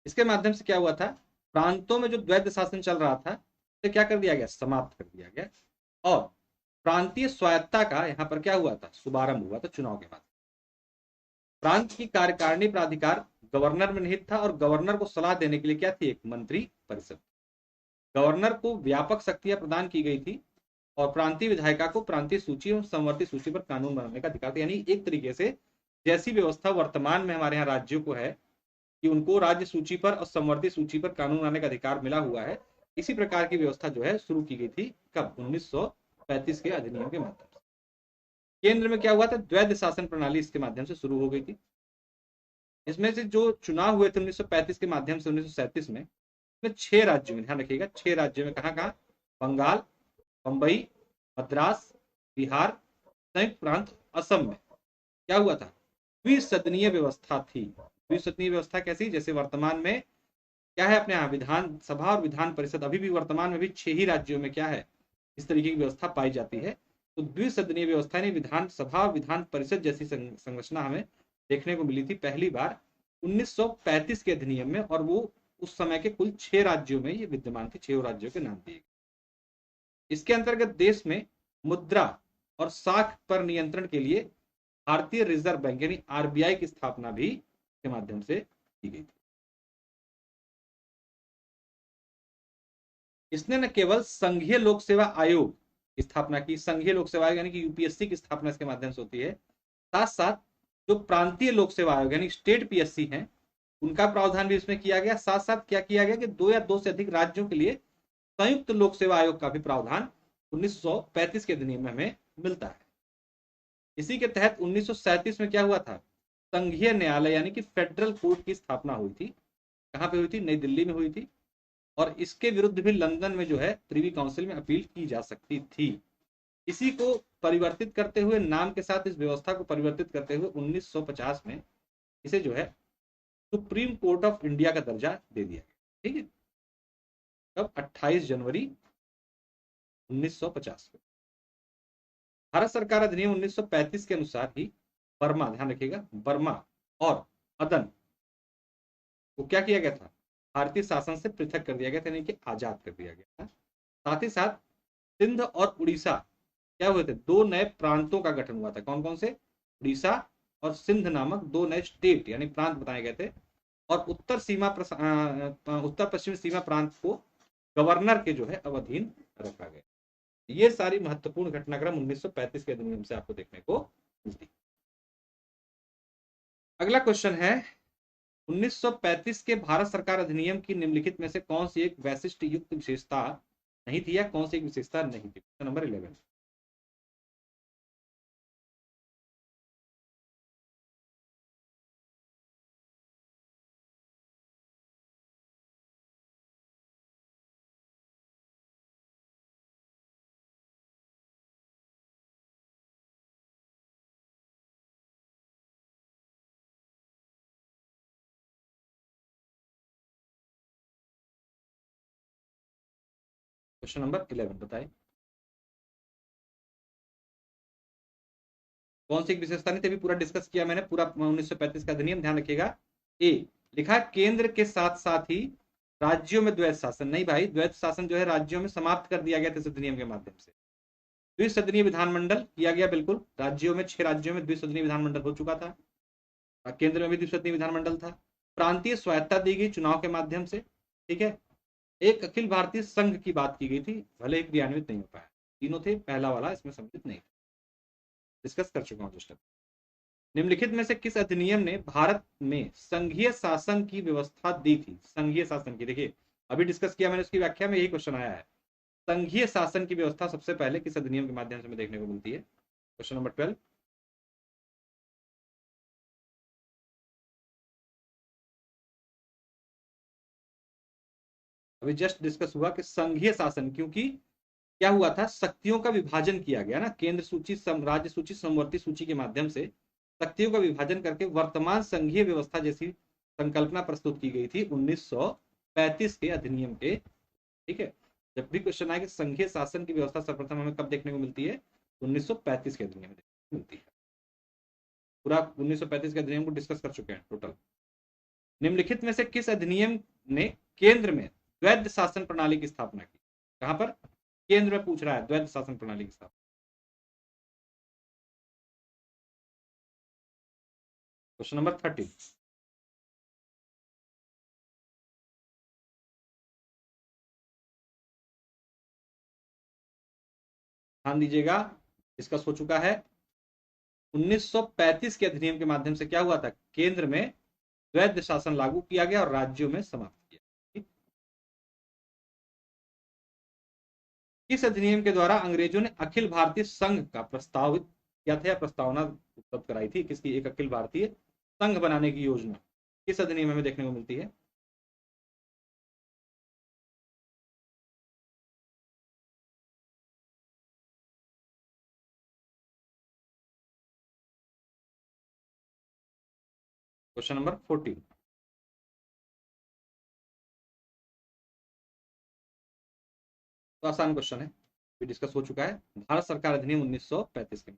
इसके माध्यम से क्या हुआ था? प्रांतों में जो द्वैध शासन चल रहा था उसे क्या कर दिया गया? समाप्त कर दिया गया। और प्रांतीय स्वायत्तता का यहाँ पर क्या हुआ था? शुभारंभ हुआ था चुनाव के बाद। प्रांत की कार्यकारिणी प्राधिकार गवर्नर में निहित था और गवर्नर को सलाह देने के लिए क्या थी? एक मंत्री परिषद। गवर्नर को व्यापक शक्तियां प्रदान की गई थी और प्रांतीय विधायिका को प्रांतीय सूची और समवर्ती सूची पर कानून बनाने का अधिकार था। यानी एक तरीके से जैसी व्यवस्था वर्तमान में हमारे यहाँ राज्यों को है कि उनको राज्य सूची पर और समवर्ती सूची पर कानून बनाने का अधिकार मिला हुआ है, इसी प्रकार की व्यवस्था जो है शुरू की गई थी। कब? 1935 के अधिनियम के माध्यम से। केंद्र में क्या हुआ था? द्वैध शासन प्रणाली इसके माध्यम से शुरू हो गई थी। इसमें से जो चुनाव हुए थे 1935 के माध्यम से 1937 में, 6 राज्यों में, ध्यान रखिएगा 6 राज्यों में, कहाँ कहाँ? बंगाल, बंबई, मद्रास, बिहार, संयुक्त प्रांत असम में क्या हुआ था? द्विसदनीय व्यवस्था थी। द्विसदनीय व्यवस्था कैसी? जैसे वर्तमान में क्या है अपने यहाँ विधानसभा और विधान परिषद, अभी भी वर्तमान में भी 6 ही राज्यों में क्या है इस तरीके की व्यवस्था पाई जाती है। तो द्विसदनीय व्यवस्था यानी विधानसभा और विधान परिषद जैसी संरचना हमें देखने को मिली थी पहली बार 1935 के अधिनियम में, और वो उस समय के कुल 6 राज्यों में ये विद्यमान थी, 6 राज्यों के नाम दिए गए। इसके अंतर्गत देश में मुद्रा और साख पर नियंत्रण के लिए भारतीय रिजर्व बैंक यानी आरबीआई की स्थापना भी के माध्यम से की गई थी। इसने न केवल संघीय लोक सेवा आयोग की स्थापना की, संघीय लोक सेवा आयोग यानी कि यूपीएससी की स्थापना इसके माध्यम से होती है, साथ साथ जो प्रांतीय लोक सेवा आयोग यानी स्टेट पीएससी हैं उनका प्रावधान भी इसमें किया गया। साथ साथ क्या किया गया कि 2 या 2 से अधिक राज्यों के लिए संयुक्त लोक सेवा आयोग का भी प्रावधान 1935 के अधिनियम में हमें मिलता है। इसी के तहत 1937 में क्या हुआ था, संघीय न्यायालय यानी कि फेडरल कोर्ट की स्थापना हुई थी। कहां पे हुई थी, नई दिल्ली में हुई थी, और इसके विरुद्ध भी लंदन में जो है प्रीवी काउंसिल में अपील की जा सकती थी। इसी को परिवर्तित करते हुए, नाम के साथ इस व्यवस्था को परिवर्तित करते हुए 1950 में इसे जो है सुप्रीम कोर्ट ऑफ इंडिया का दर्जा दे दिया गया। ठीक है, तब 28 जनवरी 1950 में भारत सरकार अधिनियम 1935 के अनुसार ही बर्मा, ध्यान रखिएगा, बर्मा और अदन को क्या किया गया था, भारतीय शासन से पृथक कर दिया गया था, यानी कि आजाद कर दिया गया था। साथ ही साथ सिंध और उड़ीसा क्या हुए थे, 2 नए प्रांतों का गठन हुआ था। कौन कौन से, उड़ीसा और सिंध नामक 2 नए स्टेट यानी प्रांत बनाए गए थे। और उत्तर पश्चिमी सीमा प्रांत को गवर्नर के जो है अधीन रखा गया। ये सारी महत्वपूर्ण घटनाक्रम 1935 के अधिनियम से आपको देखने को मिलती। अगला क्वेश्चन है, 1935 के भारत सरकार अधिनियम की निम्नलिखित में से कौन सी एक वैशिष्ट युक्त विशेषता नहीं थी, या कौन सी एक विशेषता नहीं थी। नंबर 11। क्वेश्चन नंबर 11 बताएं, कौन सी विशेषता नहीं थी। अभी पूरा डिस्कस किया मैंने, पूरा 1935 का अधिनियम, ध्यान रखिएगा। ए लिखा, केंद्र के साथ साथ ही राज्यों में द्वैत शासन। नहीं भाई, द्वैत शासन जो है राज्यों में समाप्त कर दिया गया था इस अधिनियम के माध्यम से। द्विसदनीय विधानमंडल किया गया, बिल्कुल, राज्यों में 6 राज्यों में द्विसदनीय विधानमंडल हो चुका था, केंद्र में भी द्विसदनीय विधानमंडल था। प्रांतीय स्वायत्ता दी गई चुनाव के माध्यम से। ठीक है, एक अखिल भारतीय संघ की बात की गई थी, भले ही क्रियान्वित नहीं हो पाया। तीनों थे, पहला वाला इसमें सम्मिलित नहीं था, डिस्कस कर चुका हूं। निम्नलिखित में से किस अधिनियम ने भारत में संघीय शासन की व्यवस्था दी थी, संघीय शासन की, देखिए अभी डिस्कस किया मैंने, उसकी व्याख्या में यही क्वेश्चन आया है। संघीय शासन की व्यवस्था सबसे पहले किस अधिनियम के माध्यम से हमें देखने को मिलती है, क्वेश्चन नंबर 12। अभी जस्ट डिस्कस हुआ कि संघीय शासन, क्योंकि क्या हुआ था, शक्तियों का विभाजन किया गया ना, केंद्र सूची, राज्य सूची, समवर्ती सूची के माध्यम से शक्तियों का विभाजन करके वर्तमान संघीय व्यवस्था जैसी संकल्पना प्रस्तुत की गई थी 1935 के अधिनियम के। ठीक है, जब भी क्वेश्चन आए कि संघीय शासन की व्यवस्था सर्वप्रथम हमें कब देखने को मिलती है, 1935 के अधिनियम में देखने को मिलती है। पूरा 1935 के अधिनियम को डिस्कस कर चुके हैं टोटल। निम्नलिखित में से किस अधिनियम ने केंद्र में द्वैध शासन प्रणाली की स्थापना की, कहां पर, केंद्र में पूछ रहा है, द्वैध शासन प्रणाली की स्थापना। Question number 30। ध्यान दीजिएगा, डिस्कस हो चुका है। 1935 के अधिनियम के माध्यम से क्या हुआ था, केंद्र में द्वैध शासन लागू किया गया और राज्यों में समाप्त किया। किस अधिनियम के द्वारा अंग्रेजों ने अखिल भारतीय संघ का प्रस्तावित किया था, या प्रस्तावना उपलब्ध कराई थी, किसकी, एक अखिल भारतीय संघ बनाने की योजना किस अधिनियम में देखने को मिलती है। Question number 14। तो आसान क्वेश्चन है, डिस्कस हो चुका है। भारत सरकार अधिनियम 1935 के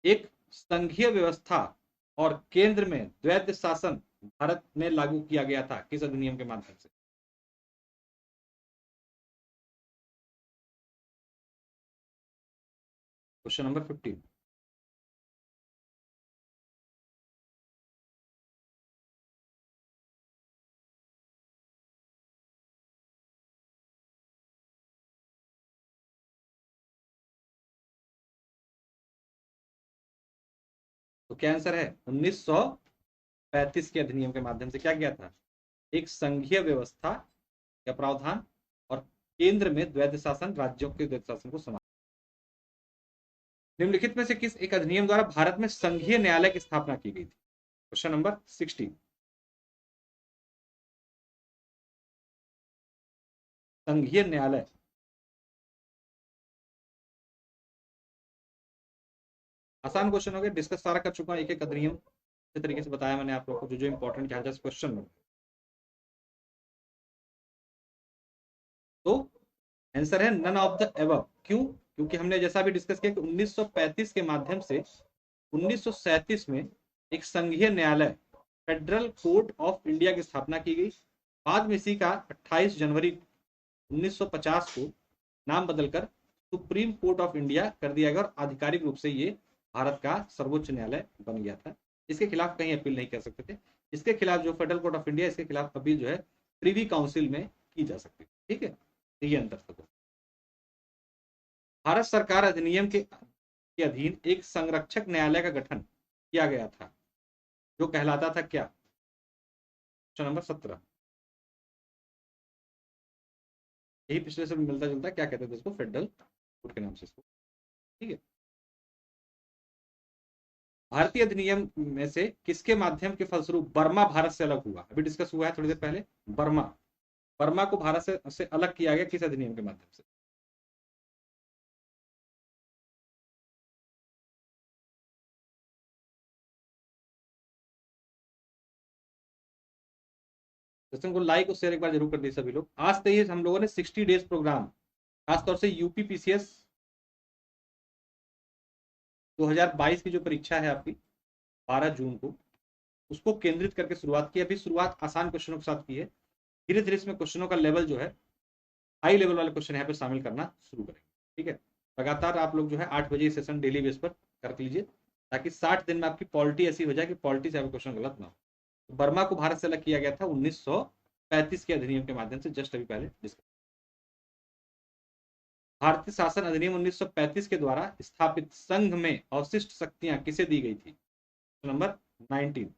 एक संघीय व्यवस्था और केंद्र में द्वैध शासन भारत में लागू किया गया था किस अधिनियम के माध्यम से? Question number 15। तो क्या आंसर है? 1935 के अधिनियम के माध्यम से क्या किया था? एक संघीय व्यवस्था या प्रावधान और केंद्र में द्वैध शासन, राज्यों के द्वैध शासन को समाप्त। निम्नलिखित में से किस एक अधिनियम द्वारा भारत में संघीय न्यायालय की स्थापना की गई थी? Question number 16। संघीय न्यायालय। आसान क्वेश्चन हो गया, डिस्कस सारा कर चुका हूं, एक एक अधिनियम अच्छे तरीके से बताया मैंने आप लोगों को, जो इंपॉर्टेंट क्वेश्चन में। तो आंसर है नन ऑफ द एबव। क्यों? क्योंकि हमने जैसा भी डिस्कस किया कि 1935 के माध्यम से 1937 में एक संघीय न्यायालय, फेडरल कोर्ट ऑफ इंडिया की स्थापना की गई। बाद में इसी का 28 जनवरी 1950 को नाम बदलकर सुप्रीम कोर्ट ऑफ इंडिया कर दिया गया और आधिकारिक रूप से ये भारत का सर्वोच्च न्यायालय बन गया था। इसके खिलाफ कहीं अपील नहीं कर सकते थे। इसके खिलाफ जो फेडरल कोर्ट ऑफ इंडिया, इसके खिलाफ अपील जो है प्रीवी काउंसिल में की जा सकती है। ठीक है, ये अंतर था। भारत सरकार अधिनियम के अधीन एक संरक्षक न्यायालय का गठन किया गया था, जो कहलाता था क्या? Question number 17। यही पिछले से मिलता जुलता, क्या कहते थे इसको? फेडरल कोर्ट के नाम से इसको। ठीक है। भारतीय अधिनियम में से किसके माध्यम के फलस्वरूप बर्मा भारत से अलग हुआ? अभी डिस्कस हुआ है थोड़ी देर पहले। बर्मा, बर्मा को भारत से अलग किया गया किस अधिनियम के माध्यम से? क्वेश्चन को लाइक और शेयर एक बार जरूर कर दी सभी लोग। आज से ही हम लोगों ने 60 डेज प्रोग्राम, खासतौर से यूपी पीसीएस 2022 की जो परीक्षा है आपकी 12 जून को, उसको केंद्रित करके शुरुआत की। अभी शुरुआत आसान क्वेश्चनों के साथ की है। धीरे धीरे इसमें क्वेश्चनों का लेवल जो है, हाई लेवल वाले क्वेश्चन यहाँ पे शामिल करना शुरू करेंगे। ठीक है, लगातार आप लोग जो है 8 बजे सेशन डेली बेस पर कर लीजिए, ताकि 60 दिन में आपकी पॉलिटी ऐसी हो जाए कि पॉलिटी से आपका क्वेश्चन गलत ना हो। तो बर्मा को भारत से अलग किया गया था 1935 के अधिनियम के माध्यम से, जस्ट अभी पहले डिस्कस। भारतीय शासन अधिनियम 1935 के द्वारा स्थापित संघ में अवशिष्ट शक्तियां किसे दी गई थी? नंबर 19।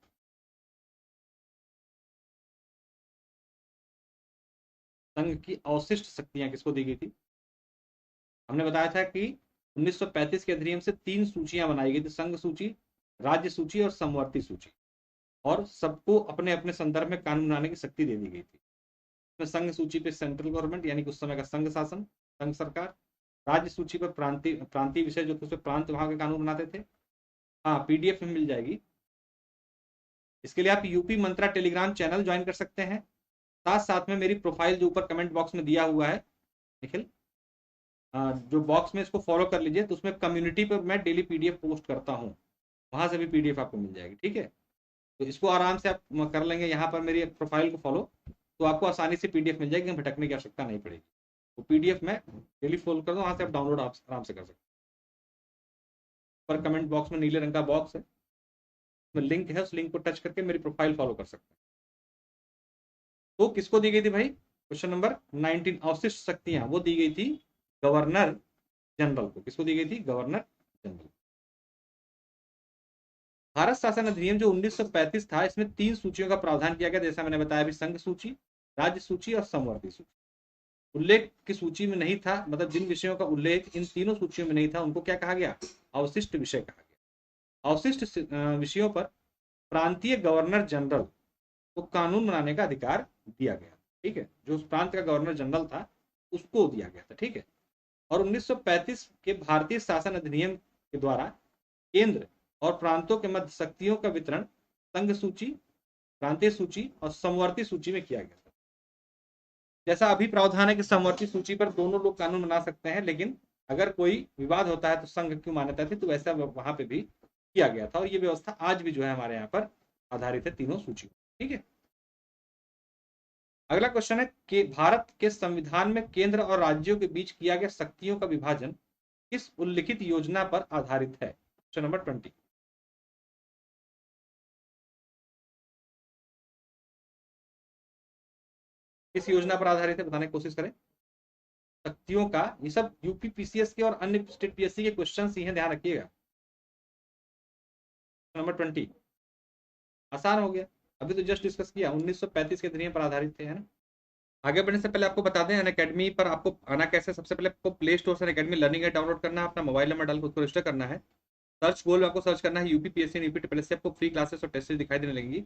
संघ की अवशिष्ट शक्तियां किसको दी गई थी? हमने बताया था कि 1935 के अधिनियम से 3 सूचियां बनाई गई थी, संघ सूची, राज्य सूची और समवर्ती सूची, और सबको अपने अपने संदर्भ में कानून बनाने की शक्ति दे दी गई थी। इसमें संघ सूची पे सेंट्रल गवर्नमेंट यानी कि उस समय का संघ शासन, संघ सरकार। राज्य सूची पर प्रांतीय प्रांतीय विषय जो थे उसमें प्रांत वहां के कानून बनाते थे। हाँ, पीडीएफ में मिल जाएगी। इसके लिए आप यूपी मंत्रा टेलीग्राम चैनल ज्वाइन कर सकते हैं। साथ साथ में मेरी प्रोफाइल जो ऊपर कमेंट बॉक्स में दिया हुआ है निखिल, जो बॉक्स में इसको फॉलो कर लीजिए, तो उसमें कम्युनिटी पर मैं डेली पीडीएफ पोस्ट करता हूँ, वहां से भी पीडीएफ आपको मिल जाएगी। ठीक है, तो इसको आराम से आप कर लेंगे। यहाँ पर मेरी प्रोफाइल को फॉलो, तो आपको आसानी से पीडीएफ मिल जाएगी, भटकने की आवश्यकता नहीं पड़ेगी। तो पीडीएफ में डेली फॉलो कर दो, वहां से आप डाउनलोड आराम से कर सकते हैं। पर कमेंट बॉक्स में नीले रंग का बॉक्स है, उसमें लिंक है, उस लिंक को टच करके मेरी प्रोफाइल फॉलो कर सकते हैं। तो किसको दी गई थी भाई? क्वेश्चन नंबर 19, अवशिष्ट शक्तियां वो दी गई थी गवर्नर जनरल को। किसको दी गई थी? Governor general. भारत शासन अधिनियम जो 1935 था, इसमें 3 सूचियों का प्रावधान किया गया, जैसा मैंने बताया अभी, संघ सूची, राज्य सूची और समवर्ती सूची। उल्लेख की सूची में नहीं था, मतलब जिन विषयों का उल्लेख इन तीनों सूचियों में नहीं था, उनको क्या कहा गया? अवशिष्ट विषय कहा गया। अवशिष्ट विषयों पर प्रांतीय गवर्नर जनरल को कानून बनाने का अधिकार दिया गया। ठीक है, जो उस प्रांत का गवर्नर जनरल था उसको दिया गया था। ठीक है, और 1935 के भारतीय शासन अधिनियम के द्वारा केंद्र और प्रांतों के मध्य शक्तियों का वितरण संघ सूची, प्रांतीय सूची और समवर्ती सूची में किया गया था। जैसा अभी प्रावधान है कि समवर्ती सूची पर दोनों लोग कानून बना सकते हैं, लेकिन अगर कोई विवाद होता है तो संघ की मान्यता थी, तो वैसा वहां पे भी किया गया था, और ये व्यवस्था आज भी जो है हमारे यहाँ पर आधारित है तीनों सूची। ठीक है। अगला क्वेश्चन है कि भारत के संविधान में केंद्र और राज्यों के बीच किया गया शक्तियों का विभाजन किस उल्लिखित योजना पर आधारित है? Question number 20। किस योजना पर आधारित है, बताने की कोशिश करें। शक्तियों का, ये सब यूपी पीसीएस के और अन्य स्टेट पीएससी के क्वेश्चन ही हैं, ध्यान रखिएगा। नंबर 20 आसान हो गया, अभी तो जस्ट डिस्कस किया, 1935 के अधिनियम पर आधारित थे, है ना। आगे बढ़ने से पहले आपको बता दें अनअकैडमी पर आपको आना कैसे। सबसे पहले आपको प्ले स्टोर से अनअकैडमी लर्निंग ऐप डाउनलोड करना है, अपना मोबाइल नंबर डालकर उसको रजिस्टर करना है। सर्च गोल में आपको सर्च करना है यूपी पीएससी यूपी ट्रिपल से, आपको फ्री क्लासेस और टेस्ट सीरीज दिखाई देने लगेंगी।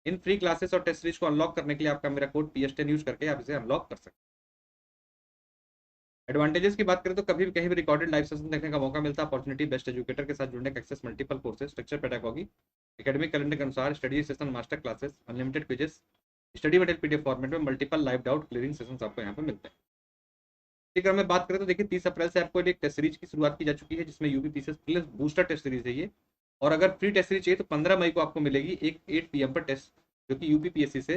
इन फ्री क्लासेस और टेस्ट सीरीज को अनलॉक करने के लिए आपका मेरा कोड PS10 यूज करके आप इसे अनलॉक कर सकते हैं। एडवांटेजेस की बात करें तो कभी भी कहीं भी रिकॉर्डेड लाइव सेशन देखने का मौका मिलता है, अपॉर्चुनिटी, बेस्ट एजुकेटर के साथ जुड़ने का access, multiple courses, structure, pedagogy, academic calendar के अनुसार study session, master classes, unlimited quizzes, study material PDF format में, multiple live doubt clearing sessions आपको यहाँ पे मिलते हैं। ठीक है, अगर मैं बात करें तो देखिए 30 अप्रैल से आपको एक टेस्ट सीरीज की शुरुआत की जा चुकी है, जिसमें UPPCS plus booster test series है ये। और अगर फ्री टेस्ट सीरीज चाहिए तो 15 मई को आपको मिलेगी एक 8 PM पर टेस्ट, जो कि यूपीपीएससी से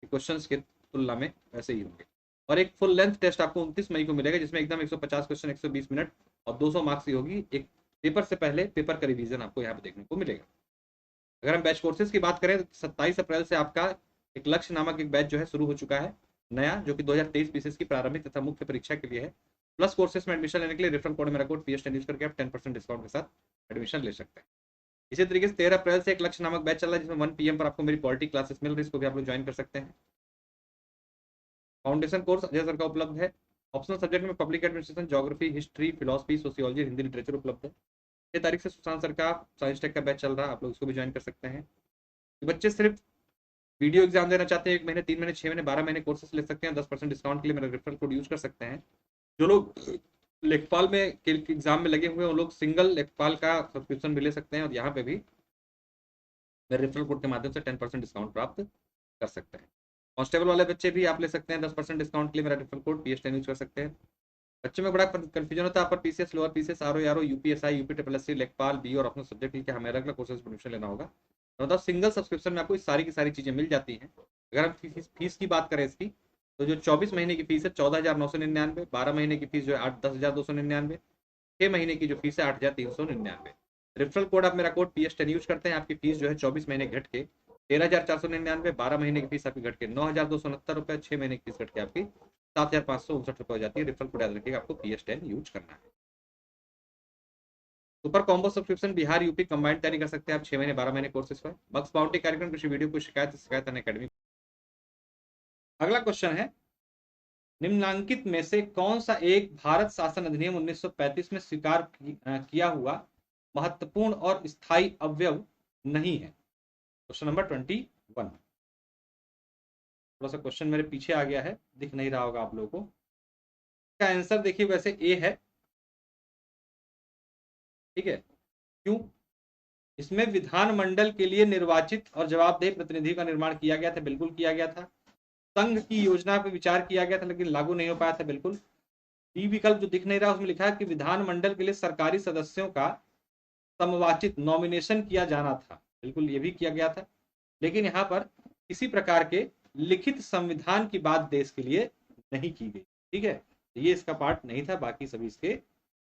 क्वेश्चन के तुलना में वैसे ही होंगे। और एक फुल लेंथ टेस्ट आपको 29 मई को मिलेगा, जिसमें एकदम 150 क्वेश्चन 120 मिनट और 200 मार्क्स की होगी। एक पेपर से पहले पेपर का रिवीजन आपको यहाँ पे देखने को मिलेगा। अगर हम बैच कोर्सेज की बात करें तो 27 अप्रैल से आपका एक लक्ष्य नामक एक बैच जो है शुरू हो चुका है नया, जो कि 2023 पीसीएस की प्रारंभिक तथा मुख्य परीक्षा के लिए है। प्लस कोर्सेज में एडमिशन लेने के लिए रेफरल कोड मेरा कोड PS10 यूज करके आप 10% डिस्काउंट के साथ एडमिशन ले सकते हैं। इसी तरीके से 13 अप्रैल से एक लक्ष्य नामक बैच चल रहा है, जिसमें 1 PM पर आपको मेरी पॉलिटी क्लासेस मिल रही है, इसको भी आप लोग ज्वाइन कर सकते हैं। फाउंडेशन कोर्स अजय सर का उपलब्ध है। ऑप्शनल सब्जेक्ट में public administration, geography, history, philosophy, sociology, Hindi literature उपलब्ध है। 6 तारीख से सुशांत सर का साइंस टेक का बैच चल रहा है, आप लोग इसको भी ज्वाइन कर सकते हैं। बच्चे सिर्फ वीडियो एग्जाम देना चाहते हैं, 1 महीने, 3 महीने, 6 महीने, 12 महीने कोर्सेस ले सकते हैं। 10% डिस्काउंट के लिए मेरा रेफरल कोड यूज कर सकते हैं। जो लोग लेखपाल में एग्जाम में लगे हुए हैं वो लोग सिंगल लेखपाल का सब्सक्रिप्शन भी ले सकते हैं, और यहाँ पे भी मेरे रेफरल कोड के माध्यम से 10% डिस्काउंट प्राप्त कर सकते हैं। कांस्टेबल वाले बच्चे भी आप ले सकते हैं, 10% डिस्काउंट के लिए मेरा रेफरल कोड PS10 यूज कर सकते हैं। बच्चों में बड़ा कंफ्यूजन होता है, upper PCS, lower PCS, RO, UPSI, UP triple SC, लेखपाल, बी और अपना सब्जेक्ट लिखे हमें अलग अलग कोर्सेज परमिशन लेना होगा। तो मतलब सिंगल सब्सक्रिप्शन में आपको इस सारी की सारी चीजें मिल जाती हैं। अगर हम फीस की बात करें इसकी, तो जो 24 महीने की फीस है 14,999, 12 महीने की फीस जो है 10,299, 6 महीने की जो फीस है 8,399। रेफरल कोड आप मेरा कोड PS10 यूज करते हैं, आपकी फीस जो है 24 महीने घट के 13,499, 12 महीने की फीस आपकी घट के 9,269 रुपए, 6 महीने की फीस घट के आपकी 7,559 रुपए हो जाती है। रेफरल कोड याद रखिएगा, आपको PS10 यूज करना है। Super combo subscription Bihar UP combined तैयारी कर सकते हैं आप 6 महीने 12 महीने कोर्सेज पर। बक्स बाउंड्री कार्यक्रम किसी वीडियो को शिकायत अकेडमी। अगला क्वेश्चन है, निम्नलिखित में से कौन सा एक भारत शासन अधिनियम 1935 में स्वीकार किया हुआ महत्वपूर्ण और स्थायी अवयव नहीं है? Question number 21। थोड़ा सा क्वेश्चन मेरे पीछे आ गया है, दिख नहीं रहा होगा आप लोगों को। इसका आंसर देखिए वैसे ए है। ठीक है, क्यों? इसमें विधानमंडल के लिए निर्वाचित और जवाबदेह प्रतिनिधि का निर्माण किया गया था, बिल्कुल किया गया था। संघ की योजना पर विचार किया गया था, लेकिन लागू नहीं हो पाया था, बिल्कुल। डी विकल्प जो दिख नहीं रहा उसमें लिखा है कि विधानमंडल के लिए सरकारी सदस्यों का समवाचित नॉमिनेशन किया जाना था, बिल्कुल ये भी किया गया था। लेकिन यहाँ पर किसी प्रकार के लिखित संविधान की बात देश के लिए नहीं की गई। ठीक है, ये इसका पार्ट नहीं था, बाकी सभी इसके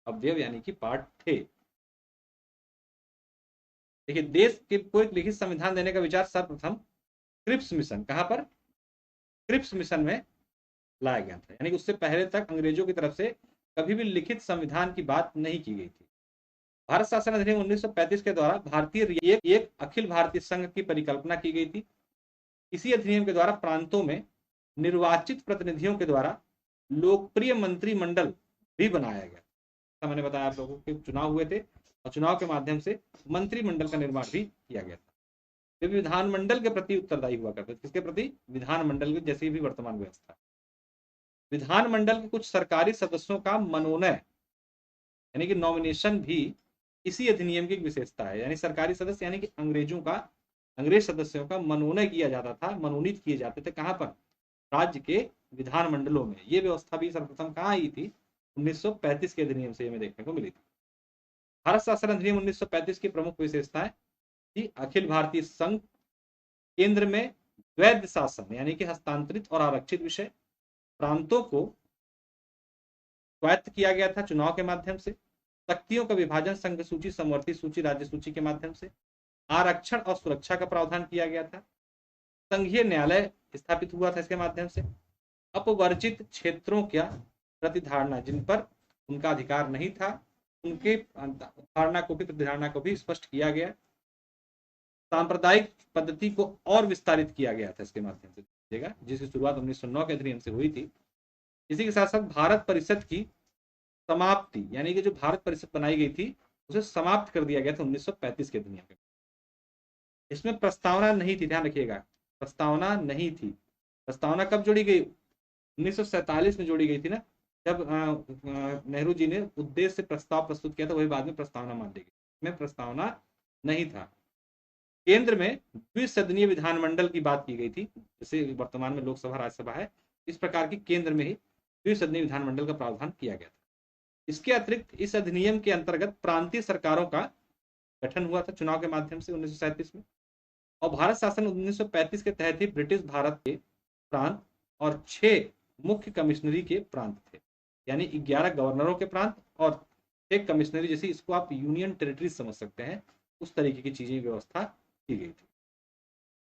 अवयव यानी कि पार्ट थे। देखिए, देश के को एक लिखित संविधान देने का विचार सर्वप्रथम क्रिप्स मिशन, कहां पर? क्रिप्स मिशन में लाया गया था, यानी कि उससे पहले तक अंग्रेजों की तरफ से कभी भी लिखित संविधान की बात नहीं की गई थी। भारत शासन अधिनियम 1935 के द्वारा भारतीय एक अखिल भारतीय संघ की परिकल्पना की गई थी। इसी अधिनियम के द्वारा प्रांतों में निर्वाचित प्रतिनिधियों के द्वारा लोकप्रिय मंत्रिमंडल भी बनाया गया। मैंने बताया आप लोगों के चुनाव हुए थे, और चुनाव के माध्यम से मंत्रिमंडल का निर्माण भी किया गया था। वे विधानमंडल के प्रति उत्तरदायी हुआ करते थे। किसके प्रति? विधानमंडल की, जैसी भी वर्तमान व्यवस्था। विधानमंडल के कुछ सरकारी सदस्यों का मनोनयन यानी कि नॉमिनेशन भी इसी अधिनियम की एक विशेषता है। यानी सरकारी सदस्य यानी कि अंग्रेज सदस्यों का मनोनयन किया जाता था, मनोनीत किए जाते थे। कहां पर? राज्य के विधानमंडलों में। ये व्यवस्था भी सर्वप्रथम कहाँ आई थी? 1935 के अधिनियम से हमें देखने को मिली थी। भारत शासन अधिनियम 1935 की प्रमुख विशेषताएं थी अखिल भारतीय संघ, केंद्र में द्वैध शासन यानी कि हस्तांतरित और आरक्षित विषय, प्रांतों को स्वायत्त किया गया था चुनाव के माध्यम से, शक्तियों का विभाजन संघ सूची, समवर्ती सूची, राज्य सूची के माध्यम से, आरक्षण और सुरक्षा का प्रावधान किया गया था, संघीय न्यायालय स्थापित हुआ था इसके माध्यम से, अपवर्जित क्षेत्रों क्या प्रतिधारणा जिन पर उनका अधिकार नहीं था उनके धारणा को भी प्रतिधारणा को भी स्पष्ट किया गया, सांप्रदायिक पद्धति को और विस्तारित किया गया था इसके माध्यम से देखिएगा, जिसकी शुरुआत 1909 के अधिनियम से हुई थी। इसी के साथ साथ भारत परिषद की समाप्ति यानी कि जो भारत परिषद बनाई गई थी उसे समाप्त कर दिया गया था 1935 के अधिनियम में। इसमें प्रस्तावना नहीं थी, ध्यान रखिएगा, प्रस्तावना नहीं थी। प्रस्तावना कब जोड़ी गई? 1947 में जोड़ी गई थी ना, जब नेहरू जी ने उद्देश्य से प्रस्ताव प्रस्तुत किया था, वही बाद में प्रस्तावना मान ली गई। इसमें प्रस्तावना नहीं था। केंद्र में द्विसदनीय विधानमंडल की बात की गई थी, जैसे वर्तमान में लोकसभा राज्यसभा है, इस प्रकार की केंद्र में ही द्विसदनीय विधानमंडल का प्रावधान किया गया था। इसके अतिरिक्त इस अधिनियम के अंतर्गत प्रांतीय सरकारों का गठन हुआ था चुनाव के माध्यम से 1937 में, और भारत शासन 1935 के तहत ही ब्रिटिश भारत के प्रांत और 6 मुख्य कमिश्नरी के प्रांत थे, यानी 11 गवर्नरों के प्रांत और 1 कमिश्नरी, जैसी इसको आप यूनियन टेरिटरी समझ सकते हैं, उस तरीके की चीजें व्यवस्था की गई थी।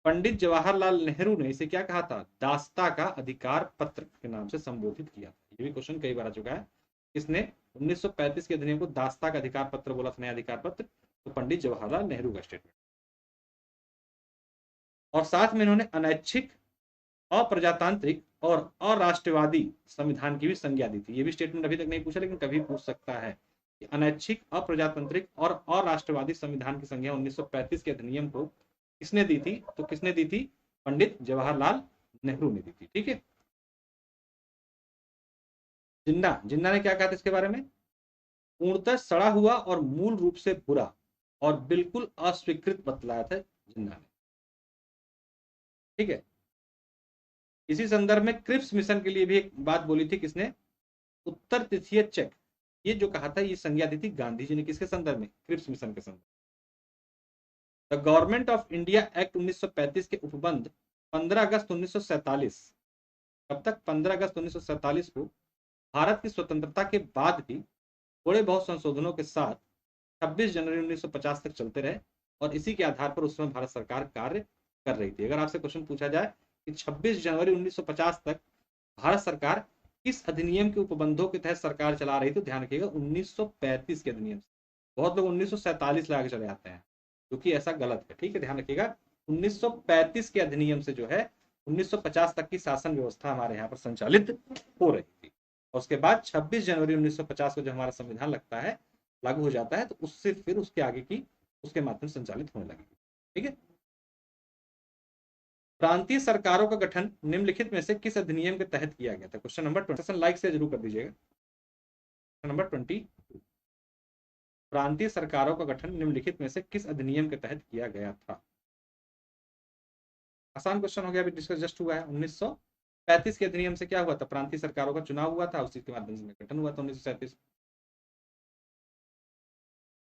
पंडित जवाहरलाल नेहरू ने इसे क्या कहा था? दास्ता का अधिकार पत्र के नाम से संबोधित किया था। ये भी क्वेश्चन कई बार आ चुका है। किसने 1935 के अधिनियम को दास्ता का अधिकार पत्र बोला था, नया अधिकार पत्र? तो पंडित जवाहरलाल नेहरू का स्टेटमेंट। और साथ में इन्होंने अनैच्छिक, अप्रजातांत्रिक और अराष्ट्रवादी संविधान की भी संज्ञा दी थी। ये भी स्टेटमेंट अभी तक नहीं पूछा, लेकिन कभी पूछ सकता है कि अनैच्छिक, अप्रजातांत्रिक और अराष्ट्रवादी संविधान की संज्ञा 1935 के अधिनियम को किसने दी थी? तो किसने दी थी? पंडित जवाहरलाल नेहरू ने दी थी। ठीक है। जिन्ना जिन्ना ने क्या कहा था इसके बारे में? पूर्णतः सड़ा हुआ और मूल रूप से बुरा और बिल्कुल अस्वीकृत बतलाया था जिन्ना ने। ठीक है। इसी संदर्भ में क्रिप्स मिशन के लिए भी एक बात बोली थी, किसने? उत्तर तिथीय चेक। ये जो कहा था, ये संज्ञा दी थी गांधी जी ने, किसके संदर्भ में? क्रिप्स मिशन के संदर्भ। The government of India act 1935 के उपबंध 15 अगस्त 1947, कब तक? 15 अगस्त 1947 को भारत की स्वतंत्रता के बाद भी थोड़े बहुत संशोधनों के साथ 26 जनवरी 1950 तक चलते रहे, और इसी के आधार पर उस समय भारत सरकार कार्य कर रही थी। अगर आपसे क्वेश्चन पूछा जाए कि 26 जनवरी 1950 तक भारत सरकार किस अधिनियम के उपबंधों के तहत सरकार चला रही थी, तो ध्यान रखिएगा 1935 के अधिनियम से। बहुत लोग 1947 लगा के चले जाते हैं, क्योंकि ऐसा गलत है। ठीक है, ध्यान रखिएगा 1935 के अधिनियम से जो है 1950 तक की शासन व्यवस्था हमारे यहाँ पर संचालित हो रही थी। और उसके बाद 26 जनवरी 1950 को जो हमारा संविधान लगता है, लागू हो जाता है, तो उससे फिर उसके आगे की उसके माध्यम से संचालित होने लगेगी। ठीक है। प्रांतीय सरकारों का गठन निम्नलिखित में से किस अधिनियम के तहत किया गया था? Question number 20। लाइक से जरूर कर दीजिएगा। क्वेश्चन नंबर 20, प्रांतीय सरकारों का गठन निम्नलिखित में से किस अधिनियम के तहत किया गया था? आसान क्वेश्चन हो गया, अभी डिस्कस जस्ट हुआ है। 1935 के अधिनियम से क्या हुआ था? प्रांतीय सरकारों का चुनाव हुआ था, उसी के माध्यम से गठन हुआ था 1937।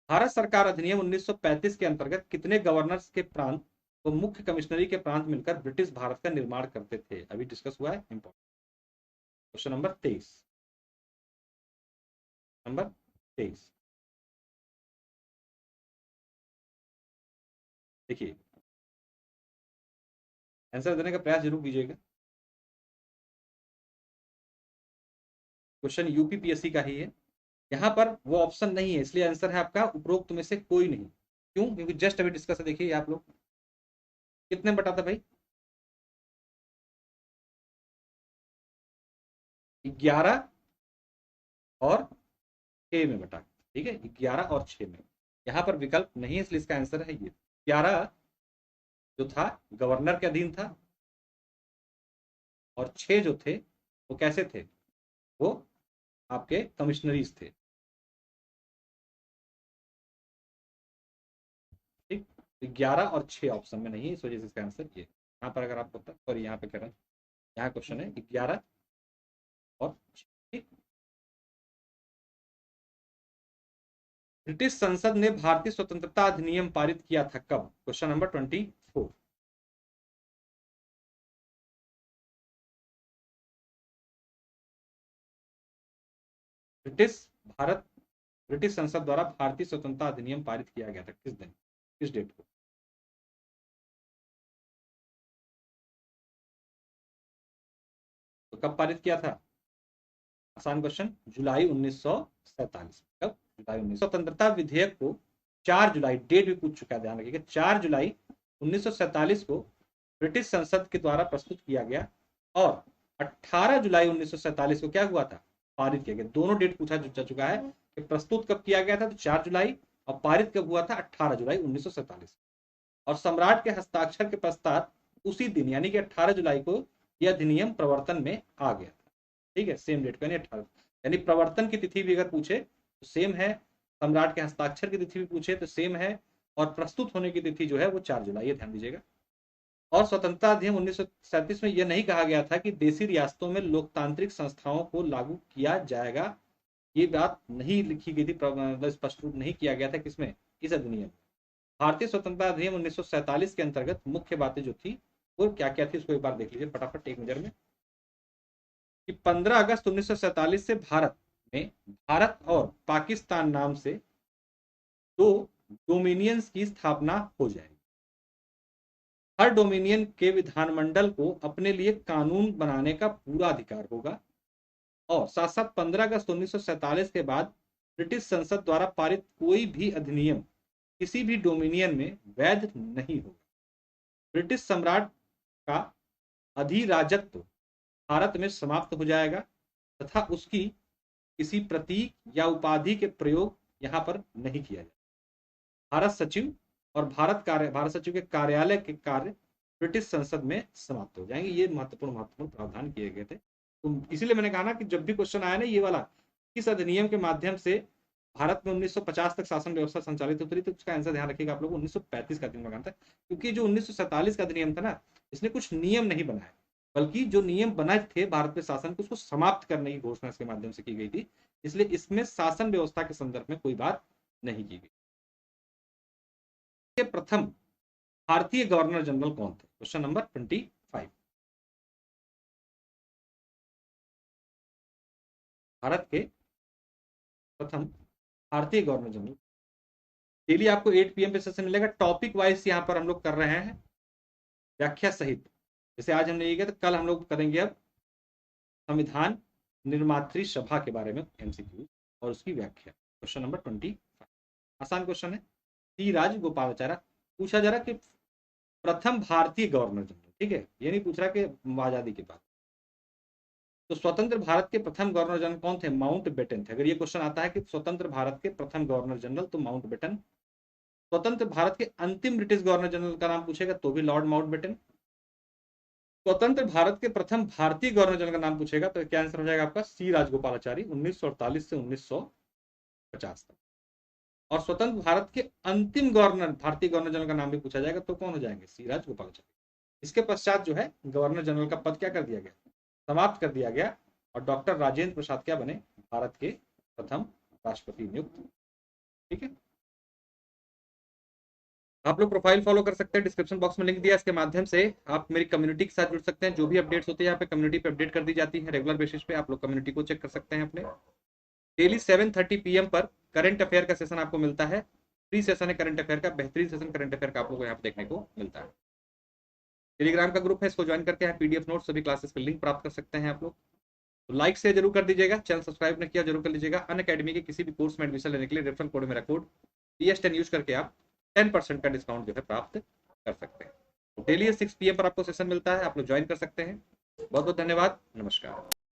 भारत सरकार अधिनियम 1935 के अंतर्गत कितने गवर्नर्स के प्रांत वो मुख्य कमिश्नरी के प्रांत मिलकर ब्रिटिश भारत का निर्माण करते थे? अभी डिस्कस हुआ है, इंपॉर्टेंट क्वेश्चन नंबर 23। नंबर 23 देखिए, आंसर देने का प्रयास जरूर कीजिएगा। क्वेश्चन यूपीपीएससी का ही है। यहाँ पर वो ऑप्शन नहीं है, इसलिए आंसर है आपका उपरोक्त में से कोई नहीं। क्यों? क्योंकि जस्ट अभी डिस्कस है। देखिए आप लोग कितने बटा था भाई? 11 और 6 में बटा। ठीक है, 11 और 6 में। यहाँ पर विकल्प नहीं है, इसलिए इसका आंसर है ये। 11 जो था गवर्नर के अधीन था, और 6 जो थे वो कैसे थे? वो आपके कमिश्नरीज थे। ठीक, 11 और 6 ऑप्शन में नहीं है, इस वजह से इसका आंसर ये। यहाँ पर अगर आप सॉरी यहाँ पे कह रहे हैं, यहाँ क्वेश्चन है 11 और ठीक। ब्रिटिश संसद ने भारतीय स्वतंत्रता अधिनियम पारित किया था कब? Question number 24। British Bharat British संसद द्वारा भारतीय स्वतंत्रता अधिनियम पारित किया गया था किस दिन, किस डेट को? तो कब पारित किया था? आसान क्वेश्चन, जुलाई 1947। कब? जुलाई 19। स्वतंत्रता विधेयक को 4 जुलाई, डेट भी पूछ चुका है, ध्यान रखिएगा, 4 जुलाई 1947 को ब्रिटिश संसद के द्वारा प्रस्तुत किया गया और 18 जुलाई 1947 को क्या हुआ था? पारित किया गया। दोनों डेट पूछा जा चुका है कि प्रस्तुत कब किया गया था, तो 4 जुलाई, और पारित कब हुआ था? 18 जुलाई 1947। और सम्राट के हस्ताक्षर के पश्चात उसी दिन यानी कि 18 जुलाई को यह अधिनियम प्रवर्तन में आ गया। ठीक है, सेम डेट को यानी 18, यानी प्रवर्तन की तिथि भी अगर पूछे तो सेम है, सम्राट के हस्ताक्षर की तिथि भी पूछे तो सेम है, और प्रस्तुत होने की तिथि जो है वो 4 जुलाई है, ध्यान दीजिएगा। और स्वतंत्रता अधिनियम 1937 में यह नहीं कहा गया था कि देशी रियासतों में लोकतांत्रिक संस्थाओं को लागू किया जाएगा, ये बात नहीं लिखी गई थी, स्पष्ट रूप नहीं किया गया था किसमें, इस अधिनियम। भारतीय स्वतंत्रता अधिनियम 1947 के अंतर्गत मुख्य बातें जो थी वो क्या क्या थी, उसको एक बार देख लीजिए फटाफट एक नजर में। कि 15 अगस्त 1947 से भारत में भारत और पाकिस्तान नाम से 2 डोमिनियंस की स्थापना हो जाएगी। हर डोमिनियन के विधानमंडल को अपने लिए कानून बनाने का पूरा अधिकार होगा, और साथ साथ 15 अगस्त 1947 के बाद ब्रिटिश संसद द्वारा पारित कोई भी अधिनियम किसी भी डोमिनियन में वैध नहीं होगा। ब्रिटिश सम्राट का अधिराजत्व भारत में समाप्त हो जाएगा तथा उसकी किसी प्रतीक या उपाधि के प्रयोग यहां पर नहीं किया जाएगा। भारत सचिव और भारत सचिव के कार्यालय के कार्य ब्रिटिश संसद में समाप्त हो जाएंगे। ये महत्वपूर्ण प्रावधान किए गए थे। तो इसीलिए मैंने कहा ना कि जब भी क्वेश्चन आया ना ये वाला, किस अधिनियम के माध्यम से भारत में 1950 तक शासन व्यवस्था संचालित होती रही, तो उसका आंसर ध्यान रखिएगा आप लोग, 1935 का अधिनियम था। क्योंकि जो 1947 का अधिनियम था ना, इसने कुछ नियम नहीं बनाए, बल्कि जो नियम बनाए थे भारत में शासन को, उसको समाप्त करने की घोषणा इसके माध्यम से की गई थी। इसलिए इसमें शासन व्यवस्था के संदर्भ में कोई बात नहीं की गई। प्रथम भारतीय गवर्नर जनरल कौन थे? Question number 25। भारत के प्रथम भारतीय गवर्नर जनरल। डेली आपको 8 PM पे सेशन मिलेगा, टॉपिक वाइज यहाँ पर हम लोग कर रहे हैं व्याख्या सहित। जैसे आज हमने ये किया, तो कल हम लोग करेंगे अब संविधान निर्मात्री सभा के बारे में MCQ और उसकी व्याख्या। क्वेश्चन नंबर 25 आसान क्वेश्चन है। सी राजगोपालाचारी पूछा जा रहा कि प्रथम भारतीय गवर्नर जनरल, ठीक है, ये नहीं पूछ रहा कि आजादी के बाद। तो स्वतंत्र भारत के प्रथम गवर्नर जनरल कौन थे? माउंट बेटन थे। अगर ये क्वेश्चन आता है कि स्वतंत्र भारत के प्रथम गवर्नर जनरल, तो माउंट बेटन। स्वतंत्र भारत के अंतिम ब्रिटिश गवर्नर जनरल का नाम पूछेगा तो भी लॉर्ड माउंट बेटन। स्वतंत्र भारत के प्रथम भारतीय गवर्नर जनरल का नाम पूछेगा तो क्या आंसर हो जाएगा आपका? सी राजगोपालाचारी, 1948 से 1950 तक। और स्वतंत्र भारत के अंतिम गवर्नर, भारतीय गवर्नर जनरल का नाम भी पूछा जाएगा तो कौन हो जाएंगे? सी राजगोपालाचारी। इसके पश्चात जो है गवर्नर जनरल का पद क्या कर दिया गया? समाप्त कर दिया गया, और डॉक्टर राजेंद्र प्रसाद क्या बने? भारत के प्रथम राष्ट्रपति नियुक्त। ठीक है, आप लोग प्रोफाइल फॉलो कर सकते हैं, डिस्क्रिप्शन बॉक्स में लिंक दिया, इसके माध्यम से आप मेरी कम्युनिटी के साथ जुड़ सकते हैं। जो भी अपडेट्स होती है यहाँ पे कम्युनिटी पे अपडेट कर दी जाती है रेगुलर बेसिस पे, आप लोग कम्युनिटी को चेक कर सकते हैं अपने। डेली 7:30 PM पर करंट अफेयर का सेशन आपको मिलता है, फ्री सेशन है करंट अफेयर का, बेहतरीन सेशन करंट अफेयर का आप लोग को यहाँ पे देखने को मिलता है। टेलीग्राम का ग्रुप है, इसको ज्वाइन करके यहाँ PDF नोट सभी क्लासेस के लिंक प्राप्त कर सकते हैं आप लोग। तो लाइक से जरूर कर दीजिएगा, चैनल सब्सक्राइब नहीं किया जरूर कर लीजिएगा। अनअकैडमी के किसी भी कोर्स में एडमिशन लेने के लिए रेफरल कोड मेरा कोड PS10 यूज करके आप 10% का डिस्काउंट जो है प्राप्त कर सकते हैं। डेली 6 PM पर आपको सेशन मिलता है, आप लोग ज्वाइन कर सकते हैं। बहुत बहुत धन्यवाद, नमस्कार।